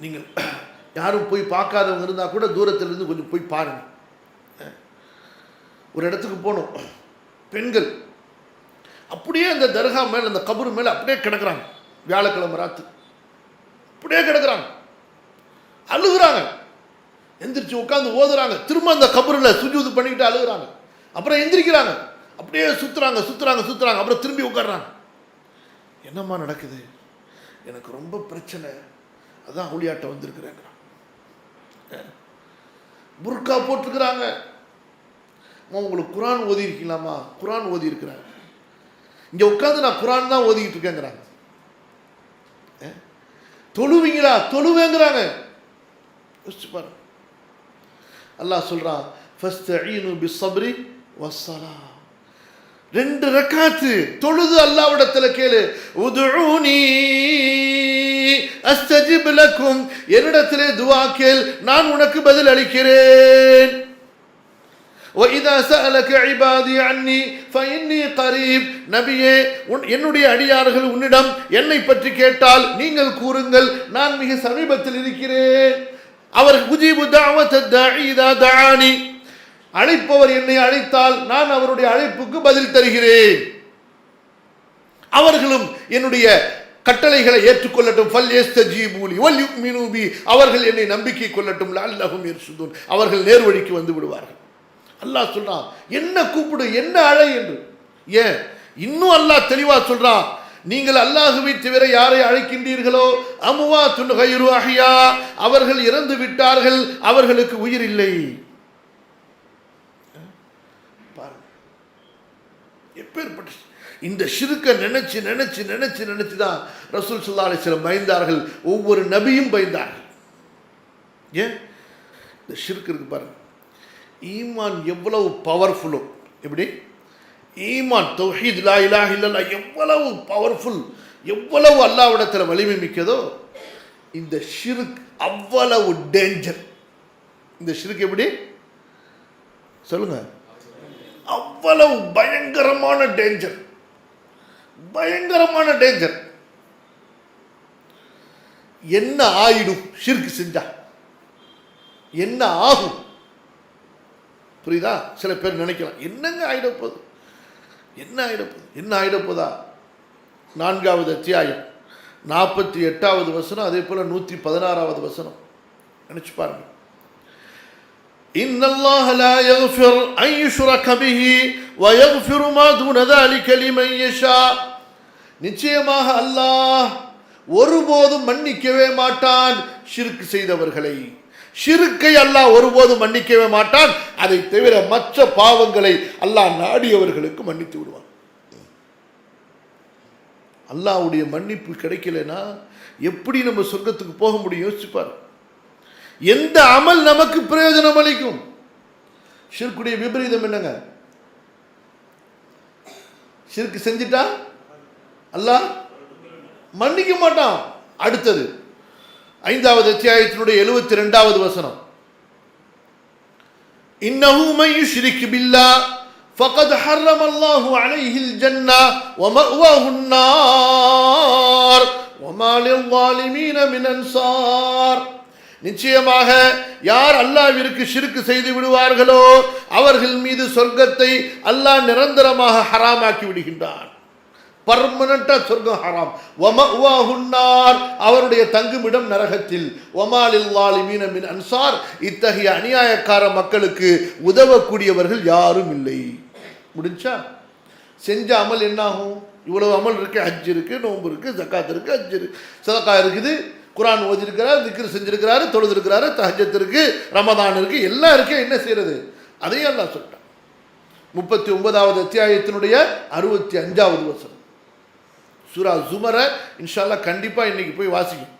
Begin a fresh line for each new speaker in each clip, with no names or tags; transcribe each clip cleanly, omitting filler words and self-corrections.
நீங்கள் யாரும் போய் பார்க்காதவங்க இருந்தால் கூட தூரத்திலிருந்து கொஞ்சம் போய் பாருங்கள். ஒரு இடத்துக்கு போகணும், பெண்கள் அப்படியே அந்த தர்கா மேலே, அந்த கபரு மேலே அப்படியே கிடக்குறாங்க. வியாழக்கிழமை ராத்து அப்படியே கிடக்குறாங்க, அழுகுறாங்க. எந்திரிச்சு உட்காந்து ஓதுறாங்க. திரும்ப அந்த கபரில் சுஜூது பண்ணிக்கிட்டு அழுகுறாங்க. அப்புறம் எந்திரிக்கிறாங்க, அப்படியே சுற்றுறாங்க சுற்றுறாங்க சுற்றுறாங்க. அப்புறம் திரும்பி உட்காடுறாங்க. என்னம்மா நடக்குது? எனக்கு ரொம்ப பிரச்சனை, அதான் ஊழியாட்ட வந்திருக்கிறேங்கிறாங்க. புர்கா போட்டிருக்கிறாங்க. உங்களுக்கு குரான் ஓதி இருக்கலாமா? குரான் ஓதி இருக்கிறாங்க. இங்கே உட்காந்து நான் குரான் தான் ஓதிக்கிட்டு இருக்கேங்கிறாங்க. தொழுவீங்களா? தொழுவேங்கிறாங்க. யோசிச்சு பாருங்க. அல்லாஹ் சொல்றான், ஃபஸ்தஈனு பிஸ்ஸப்ரி வஸ்ஸலாஹ். 2 ரக்காத்து தொழுது அல்லாஹ்விடத்தில் கேளு. உதுஊனி அஸ்தஜிப் லக்கும், என்னிடத்திலே துஆ கேள், நான் உனக்கு பதில் அளிக்கிறேன். وَإِذَا سَأَلَكَ عِبَادِي عَنِّي فَإِنِّي قَرِيبٌ, நபியே என்னுடைய அடியார்கள் உன்னிடம் என்னை பற்றி கேட்டால் நீங்கள் கூறுங்கள், நான் மிக சமீபத்தில் இருக்கிறேன். அவர் உஜீபு தஅவத தாஇ இதா தஆனி, அழைப்பவர் என்னை அழைத்தால் நான் அவருடைய அழைப்புக்கு பதில் தருகிறேன். அவர்களும் என்னுடைய கட்டளைகளை ஏற்றுக்கொள்ளட்டும். ஃபல்யஸ்தஜீபு லி வல்யுமினு பி, அவர்கள் என்னை நம்பிக்கை கொள்ளட்டும். லஅல்லஹும் யர்ஷுதூன், அவர்கள் நேர்வழிக்கு வந்து விடுவார்கள். அல்லாஹ் சொல்றான், என்ன கூப்பிடு, என்ன அழை என்று. ஏன் இன்னும் அல்லாஹ் தெளிவா சொல்றான், நீங்கள் அல்லாஹுவை தவிர யாரை அழைக்கின்றீர்களோ அம்வாத்துன் கைரு அஹ்யா, அவர்கள் இறந்து விட்டார்கள், அவர்களுக்கு உயிர் இல்லை. எப்பேற்பட்ட இந்த ஷிர்க்கை நினைச்சு நினைச்சு நினைச்சு நினைச்சு தான் ரசூல் ஸல்லல்லாஹு அலைஹி வஸல்லம் பயந்தார்கள். ஒவ்வொரு நபியும் பயந்தார்கள். ஏன் இந்த ஷிர்க் இருக்கு பாருங்க. ஈமான் எவ்வளவு பவர்ஃபுல்லோ, எப்படி ஈமான் தௌஹீத் லா இலாஹ இல்லல்லாஹ் எவ்வளவு பவர்ஃபுல், எவ்வளவு அல்லாஹ்விடத்தில் வலிமை மிக்கதோ, இந்த ஷிர்க் அவ்வளவு டேஞ்சர். இந்த ஷிர்க் எப்படி சொல்லுங்க, அவ்வளவு பயங்கரமான டேஞ்சர், பயங்கரமான டேஞ்சர். என்ன ஆயிடும் ஷிர்க் செஞ்சா? என்ன ஆகும்? புரியுதா? சில பேர் நினைக்கலாம், என்னங்க ஆயிடப்போகுது, என்ன ஆயிடப்போகுது, என்ன ஆயிடப்போதா? 4வது அத்தியாயம் 48வது வசனம், அதே போல 116வது வசனம் நினைச்சு பாருங்க. இன்னல்லாஹ லா யக்ஃபிர் அன் யுஷ்ரக பிஹி வ யக்ஃபிரு மா தூன ذلك லிமன் யஷா, நிச்சயமாக அல்லாஹ் ஒருபோதும் மன்னிக்கவே மாட்டான் ஷிர்க் செய்தவர்களை. ஷிர்க்கை அல்லாஹ் ஒருபோதும் மன்னிக்கவே மாட்டான். அதை தவிர மற்ற பாவங்களை அல்லாஹ் நாடியவர்களுக்கு மன்னித்து விடுவான். அல்லாஹ்வுடைய மன்னிப்பு கிடைக்கலனா எப்படி நம்ம சொர்க்கத்துக்கு போக முடியும்? யோசிச்சுப்பார். எந்த அமல் நமக்கு பிரயோஜனம் அளிக்கும்? ஷிர்க்குடைய விபரீதம் என்னங்க? ஷிர்க் செஞ்சிட்டா அல்லாஹ் மன்னிக்க மாட்டான். அடுத்தது 5வது அத்தியாயத்தினுடைய 72வது வசனம், இன்னஹு மன் யுஷ்ரிக் பில்லாஹ் ஃபகத் ஹர்ரம அல்லாஹு அலைஹில் ஜன்னah வ மஅவாஹுன் நார் வ மா லில்-ஸாலிமீன மின் அன்சார். நிச்சயமாக யார் அல்லாஹ்விற்கு ஷிர்க் செய்து விடுவார்களோ அவர்கள் மீது சொர்க்கத்தை அல்லாஹ் நிரந்தரமாக ஹராமாக்கி விடுகின்றான். பர்மனண்டா சொர்க்கம் ஹராம். வமஅவாஹுன் நார், அவருடைய தங்குமிடம் நரகத்தில். வமா லில்-ஸாலிமீன மின் அன்சார், இத்தகைய அநியாயக்கார மக்களுக்கு உதவக்கூடியவர்கள் யாரும் இல்லை. முடிஞ்சா? செஞ்ச அமல் என்ன ஆகும்? இவ்வளவு அமல் இருக்கு, ஹஜ் இருக்கு, நோன்பு இருக்கு, ஜகாத் இருக்கு, ஹஜ் இருக்கு, சதகா இருக்குது, குர்ஆன் ஓதிருக்கிறார், திக்ர் செஞ்சிருக்கிறாரு, தொழுது இருக்கிறாரு, தஹஜ்ஜத் இருக்கு, ரமதான் இருக்கு, எல்லாம் இருக்கு. என்ன செய்யறது? அதையும் அல்லாஹ் சொல்லிட்டான். 39வது அத்தியாயத்தினுடைய 65வது வசனம் சூரா ஜுமர. இன்ஷா அல்லாஹ் கண்டிப்பா இன்னைக்கு போய் வாசிக்கும்.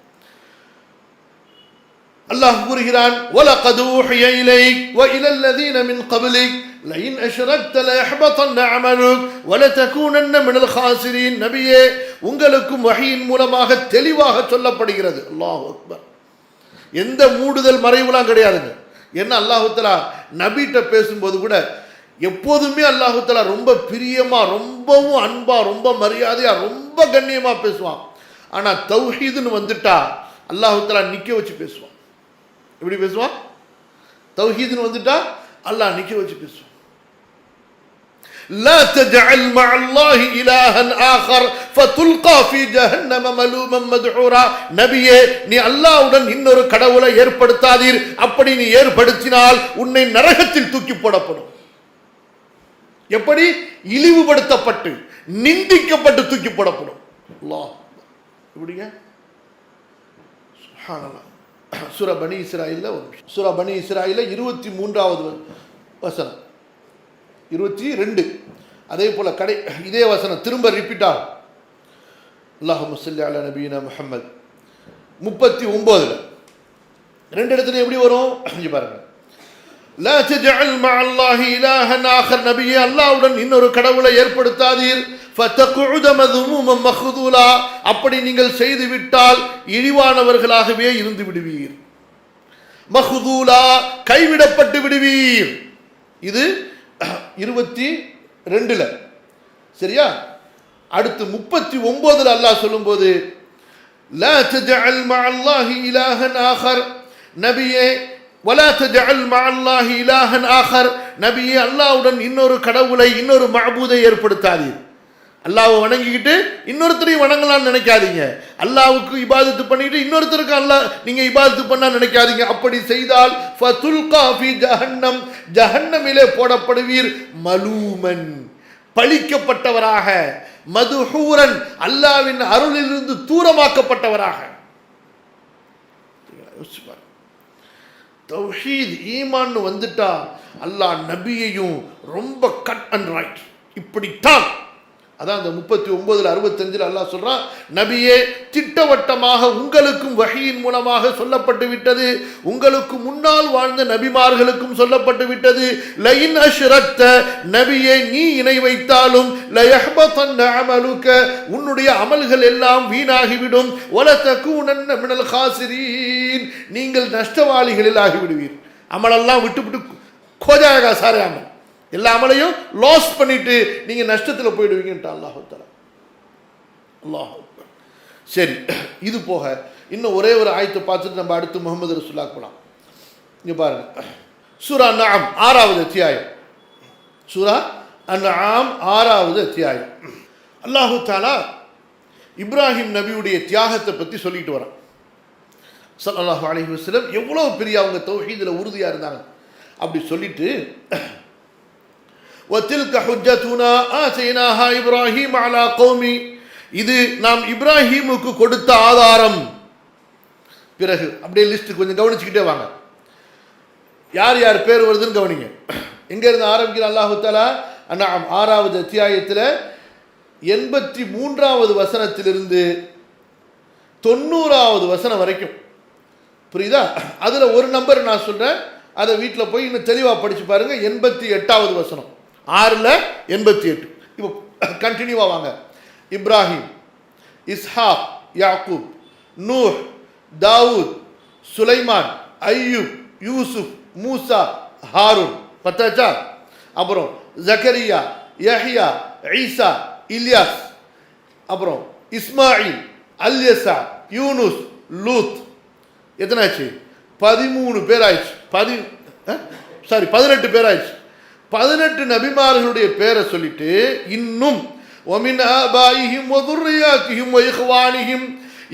அல்லாஹ் கூறுகிறான், வலகத் ஊஹிய இலைக் வ இலல்லதீன மின் கப்லிக் லஇன் அஷ்ரக்த லயஹ்பதன்ன அமலுக் வலதகூனன்ன மினல் காசிரீன். நபியே, உங்களுக்கும் வஹீயின் மூலமாக தெளிவாக சொல்லப்படுகிறது. அல்லாஹ் அக்பர். எந்த மூடுதல் மறைவுலாம் கிடையாதுங்க. என்ன அல்லாஹ் தஆலா நபிட்ட பேசும்போது கூட எப்போதுமே அல்லாஹ் தஆலா ரொம்ப பிரியமா, ரொம்பவும் அன்பா, ரொம்ப மரியாதையா, ரொம்ப கண்ணியமா பேசுவான். ஆனா தௌஹீதுன்னு வந்துட்டா அல்லாஹ் தஆலா நிக்க வச்சு பேசுவான். எப்படி பேசுவான்? தௌஹீதுன்னு வந்துட்டா அல்லாஹ் நிக்க வச்சு பேசுவான். لا تجعل مع الله إلها آخر فتلقى في جهنم ملوما مدحورا. நபியே, நீ அல்லாஹ்வுடன் இன்னொரு கடவுளை ஏற்படுத்தாதீர். அப்படி நீ ஏற்படுத்தினால் உன்னை நரகத்தில் தூக்கி போடப்படும். எப்படி? இழிவுபடுத்தப்பட்டு நிந்திக்கப்பட்டு தூக்கி போடப்படும். அல்லாஹ் எப்படிங்க? சுப்ஹானல்லாஹ். சூரா பனி இஸ்ராயீல்ல சூரா பனி இஸ்ராயீல்ல 23வது வசனம் 22. அதே போல இதே வசனம் திரும்ப ரிப்பீட் ஆகும். அல்லாஹும்ம ஸல்லி அலா நபியினா முஹம்மத் 39ல ரெண்டு இடத்துல எப்படி வரும் இங்க பாருங்க. லா தஜஅல் மஅல்லாஹி இலாஹன் ஆகர். நபியே, அல்லாஹ்வுடன் இன்னொரு கடவுளை ஏற்படுத்தாதீர். ஃபதகுஉத மذمومன் மக்தூலா. அப்படி நீங்கள் செய்து விட்டால் இழிவானவர்களாகவே இருந்து விடுவீர். மக்தூலா, கைவிடப்பட்டு விடுவீர். இது 22ல சரியா? அடுத்து 39ல அல்லாஹ் சொல்லும்போது லா தஜஅல் மஅல்லாஹி இலாஹன் ஆகர். நபியே, வலா தஜஅல் மஅல்லாஹி இலாஹன் ஆகர். நபியே, அல்லாஹ்வுடன் இன்னொரு கடவுளை, இன்னொரு மஅபூதை ஏற்படுத்தாதீர். அல்லாஹ்வை வணங்கிக்கிட்டு இன்னொருத்தரையும் வணங்கலாம்னு நினைக்காதீங்க. அல்லாஹ்வுக்கு இபாதத்து பண்ணிட்டு இன்னொருத்தருக்கு அல்லாஹ் நீங்க இபாதத்து பண்ணா நினைக்காதீங்க. அப்படி செய்தால் ஃபதுல்கா ஃபி ஜஹன்னம், ஜஹன்னமிலே போடப்படுவீர். மலூமன், பழிக்கப்பட்டவராக, மதுஹூரன், அல்லாஹ்வின் அருளிலிருந்து தூரமாக்கப்பட்டவராக. தௌஹீத் ஈமான் வந்துட்டா அல்லாஹ் நபியையும் ரொம்ப கட் அண்ட் ரைட் இப்படித்தான். அதான் அந்த 39ல் 65ல் அல்லாஹ் சொல்றான், நபியே, திட்டவட்டமாக உங்களுக்கும் வஹீயின் மூலமாக சொல்லப்பட்டு விட்டது, உங்களுக்கு முன்னால் வாழ்ந்த நபிமார்களுக்கும் சொல்லப்பட்டு விட்டது. லஇன் அஷ்ரக்த, நபியே, நீ இணை வைத்தாலும் லயஹ்பதன்ன அமலுக, உன்னுடைய அமல்கள் எல்லாம் வீணாகிவிடும். வலதகூனன்ன மினல் காசிரீன், நீங்கள் நஷ்டவாளிகளில் ஆகிவிடுவீர். அமலெல்லாம் விட்டு கோஜாகா சாரே அமல், எல்லா அமலையும் லாஸ் பண்ணிட்டு நீங்க நஷ்டத்தில் போயிடுவீங்கன்ட்டு அல்லாஹ் தஆலா. அல்லாஹ் சரி, இது போக இன்னும் ஒரே ஒரு ஆயத்தை பார்த்துட்டு நம்ம அடுத்து முஹம்மது ரசூலுல்லாஹ் போலாம். இங்க பாருங்க, சூரா அன்ஆம் 6வது அத்தியாயம். சூரா அன்ஆம் 6வது அத்தியாயம். அல்லாஹ் தஆலா இப்ராஹிம் நபியுடைய தியாகத்தை பத்தி சொல்லிட்டு வரான். ஸல்லல்லாஹு அலைஹி வஸல்லம் எவ்வளவு பெரிய அவங்க தௌஹீதுல உறுதியா இருந்தாங்க அப்படி சொல்லிட்டு, وَتِلْكَ حُجَّتُنَا آتَيْنَاهَا إِبْرَاهِيمَ عَلَى قَوْمِهِ, இது நாம் இப்ராஹீமுக்கு கொடுத்த ஆதாரம். பிறகு அப்படியே லிஸ்ட் கொஞ்சம் கவனிச்சுக்கிட்டே வாங்க, யார் யார் பேர் வருதுன்னு கவனிங்க. எங்க இருந்து ஆரம்பிக்கிற அல்லாஹ் தஆலா? அன்ஆம் 6வது அத்தியாயத்தில் 83வது வசனத்திலிருந்து 90வது வசனம் வரைக்கும். புரியுதா? அதுல ஒரு நம்பர் நான் சொல்றேன், அதை வீட்டில் போய் இன்னும் தெளிவாக படிச்சு பாருங்க. 88வது வசனம், 6ல் 88. இப்போ கண்டினியூவா வாங்க. இப்ராஹிம், இஸ்ஹாக், யாக்கூப், நூஹ், தாவூத், சுலைமான், ஐயூப், யூசுப், மூசா, ஹாரூன். பத்தாச்சா? அப்புறம் ஜக்கரியா, யஹ்யா, ஈசா, இல்யாஸ், அப்புறம் இஸ்மாயில், அல்யசா, யூனுஸ், லூத். எத்தனாச்சு? 13 பேர் ஆயிடுச்சு. 18 பேர் ஆயிடுச்சு. 18 நபிமார்களுடைய பேரை சொல்லிட்டு இன்னும் வமின் ஆபாயிஹிம் வதுர்ரியாத்திஹிம் வஇஹ்வானிஹிம்,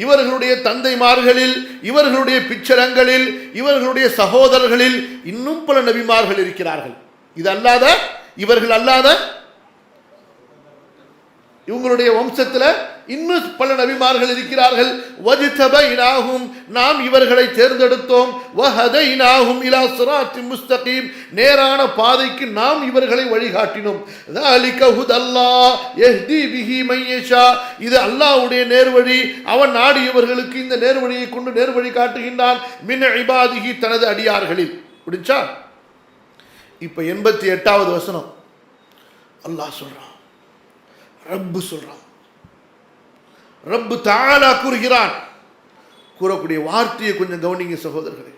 இவர்களுடைய தந்தைமார்களில், இவர்களுடைய பிச்சரங்களில், இவர்களுடைய சகோதரர்களில் இன்னும் பல நபிமார்கள் இருக்கிறார்கள். இது அல்லாத, இவர்கள் அல்லாத இவங்களுடைய வம்சத்தில் இன்னும் பல நபிமார்கள் இருக்கிறார்கள். வஜ்தபைனாஹும், நாம் இவர்களை தேர்ந்தெடுத்தோம். வஹதைனாஹும் இலா சிராத்தின் முஸ்தகீம், நேரான பாதைக்கு நாம் இவர்களை வழிகாட்டினோம். ذَلِكَ هُدَى اللَّهِ يَهْدِي بِهِ مَن يَشَاءُ, இது அல்லாஹ்வுடைய நேர்வழி, அவன் நாடியவர்களுக்கு இந்த நேர்வழியை கொண்டு நேர்வழி காட்டுகின்றான். மின் இபாதிஹி, தனது அடியார்களில். புரிஞ்சா? இப்ப 88வது வசனம் அல்லாஹ் சொல்றான், ரப்பு சொல்றான், ரப்பு தஆலா கூறுகிறான். கூறக்கூடிய வார்த்தையை கொஞ்சம் கவனிங்க சகோதரர்களே.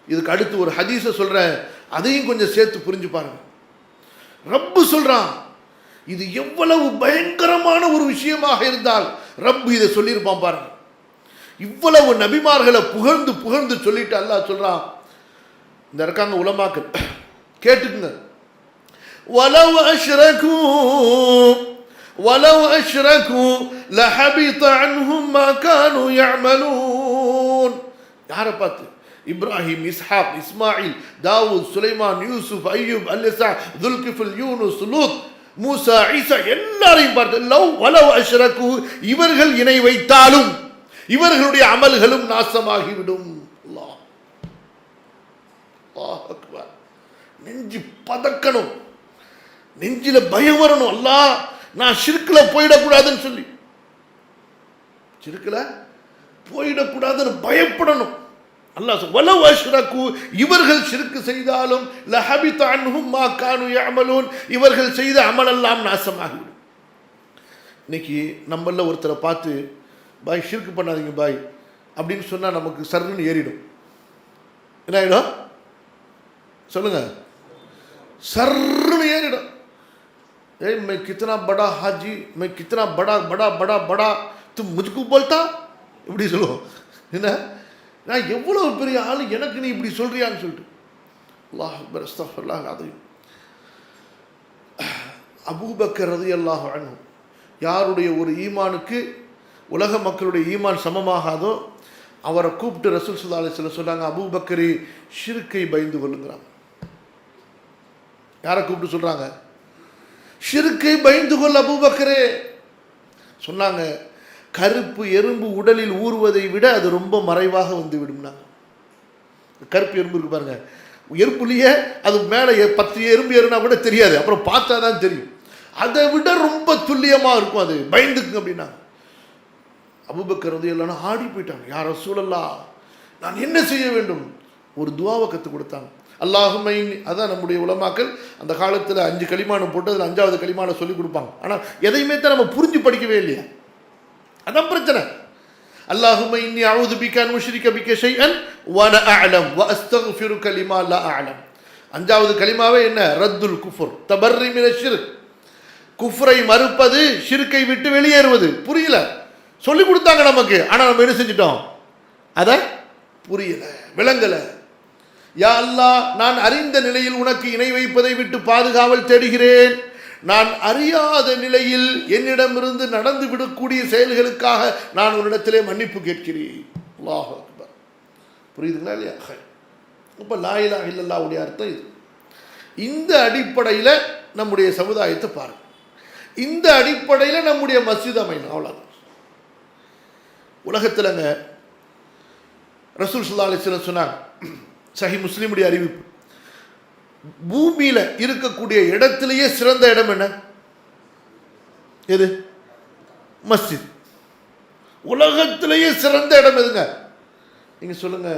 இதுக்கு அடுத்து ஒரு ஹதீஸை சொல்றேன், அதையும் கொஞ்சம் சேர்த்து புரிஞ்சு பாருங்க. ரப்பு சொல்றான், இது எவ்வளவு பயங்கரமான ஒரு விஷயமாக இருந்தால் ரப்பு இதை சொல்லியிருப்பான் பாருங்க. இவ்வளவு நபிமார்களை புகழ்ந்து புகழ்ந்து சொல்லிட்டு அல்லாஹ் சொல்றான். இந்த இருக்காங்க உலமாக்கள், கேட்டுக்குங்க. وَلَوْ أَشْرَكُوا لَحَبِطَ عَنْهُمْ مَا كَانُوا يَعْمَلُونَ. யாரை பார்த்து? இப்ராஹிம், இஸ்ஹாக், இஸ்மாயில், தாவூத், சுலைமான், யூசுப், அய்யூப், அல்யஸா, துல்கிஃபுல், யூனுஸ், லூத், மூசா, ஈசா எல்லாரையும் பார்த்து வலவ் அஷ்ரகு, இவர்கள் இணை வைத்தாலும் இவர்களுடைய அமல்களும் நாசமாகிவிடும். அல்லாஹ் அக்பர். நெஞ்சு பதக்கணும், நெஞ்சில பயம் வரணும். அல்லாஹ் நான் ஷிர்க்ல போயிடக்கூடாதுன்னு சொல்லி, ஷிர்க்ல போயிடக்கூடாதுன்னு பயப்படணும். அல்லாஹ் வலவ் அஷ்ரகு, இவர்கள் ஷிர்க் செய்தாலும் லஹபித அன்ஹும் மா கானூ யஅமலூன், இவர்கள் செய்த அமலெல்லாம் நாசமாகிவிடும். இன்னைக்கு நம்மள ஒருத்தரை பார்த்து பாய் ஷிர்க் பண்ணாதீங்க பாய் அப்படின்னு சொன்னா நமக்கு சர்ன்னு ஏறிடும். என்ன ஆயிடும் சொல்லுங்க? சர்ன்னு ஏறிடும். ஏய் मैं कितना बड़ा हाजी, मैं कितना बड़ा बड़ा बड़ा बड़ा तुम मुझको बोलता, இப்படி சொல்லுவோம். என்ன, நான் எவ்வளவு பெரிய ஆளு, எனக்கு நீ இப்படி சொல்றியான்னு சொல்லிட்டு. அல்லாஹ் அக்பர், அஸ்தக்ஃபிருல்லாஹ் அலீம். அபூபக்கர் ரலியல்லாஹு அன்ஹு, யாருடைய ஒரு ஈமானுக்கு உலக மக்களுடைய ஈமான் சமமாகாதோ அவரை கூப்பிட்டு ரசூல் ஸல்லல்லாஹு அலைஹி வஸல்லம் சொன்னாங்க, அபூபக்கரி ஷிர்க்கை பயந்து கொள்ளுங்கிறாங்க. யாரை கூப்பிட்டு சொல்றாங்க? ஷிர்க்கை பயந்து கொள் அபூபக்கரே. சொன்னாங்க, கருப்பு எறும்பு உடலில் ஊறுவதை விட அது ரொம்ப மறைவாக வந்து விடும்னாங்க. கருப்பு எறும்பு இருக்கு பாருங்க, எறும்புலேயே அது மேலே 10 எறும்பு ஏறுனா கூட தெரியாது, அப்புறம் பார்த்தா தான் தெரியும். அதை விட ரொம்ப துல்லியமாக இருக்கும், அது பயந்துக்குங்க அப்படின்னாங்க. அபூபக்கர் வந்து எல்லாம் ஆடி போயிட்டாங்க. யார் ரசூலல்லாஹ், நான் என்ன செய்ய வேண்டும்? ஒரு துவாவை கற்றுக் கொடுத்தாங்க. அல்லாஹும்ம இன்னி, அதான் நம்முடைய உலமாக்கள் அந்த காலத்தில் 5 கலிமானம் போட்டு அதில் 5வது கலிமானை சொல்லி கொடுப்பாங்க. ஆனால் எதையுமே தான் நம்ம புரிஞ்சு படிக்கவே இல்லையா, அதான் பிரச்சனை. அல்லாஹும்ம இன்னி அஊது பிக அன் உஷ்ரிக பிக ஷைஅன் வ அன அஅலம் வ அஸ்தக்ஃபிருக லிமா லா அஅலம். 5வது கலிமாவே என்ன? ரத்துல் குஃப்ர் தபர்ரி மினஷ் ஷிர்க். குஃப்ரை மறுப்பது, ஷிர்க்கை விட்டு வெளியேறுவது. புரியல, சொல்லி கொடுத்தாங்க நமக்கு, ஆனால் நம்ம என்ன செஞ்சிட்டோம்? அதை புரியல, விளங்கல. யா அல்லாஹ், நான் அறிந்த நிலையில் உனக்கு இணை வைப்பதை விட்டு பாதுகாவல் தேடுகிறேன். நான் அறியாத நிலையில் என்னிடமிருந்து நடந்து விடக்கூடிய செயல்களுக்காக நான் உன்னிடத்திலே மன்னிப்பு கேட்கிறேன். அல்லாஹ் அக்பர். புரியுதுங்களா இல்லையா? இப்போ லா இலாஹ இல்லல்லாஹ்வுடைய அர்த்தம் இது. இந்த அடிப்படையில் நம்முடைய சமுதாயத்தை பாருங்க, இந்த அடிப்படையில் நம்முடைய மஸ்ஜித் அமையணும். அவ்வளோதான். உலகத்திலங்க ரசூல் ஸல்லல்லாஹு அலைஹி வஸல்லம் சொன்னாங்க, சஹீஹ் முஸ்லிமுடைய அறிவிப்பு, பூமியில இருக்கக்கூடிய இடத்திலேயே சிறந்த இடம் என்ன? எது? மஸ்ஜித். உலகத்திலேயே சிறந்த இடம் எதுங்க? நீங்க சொல்லுங்க.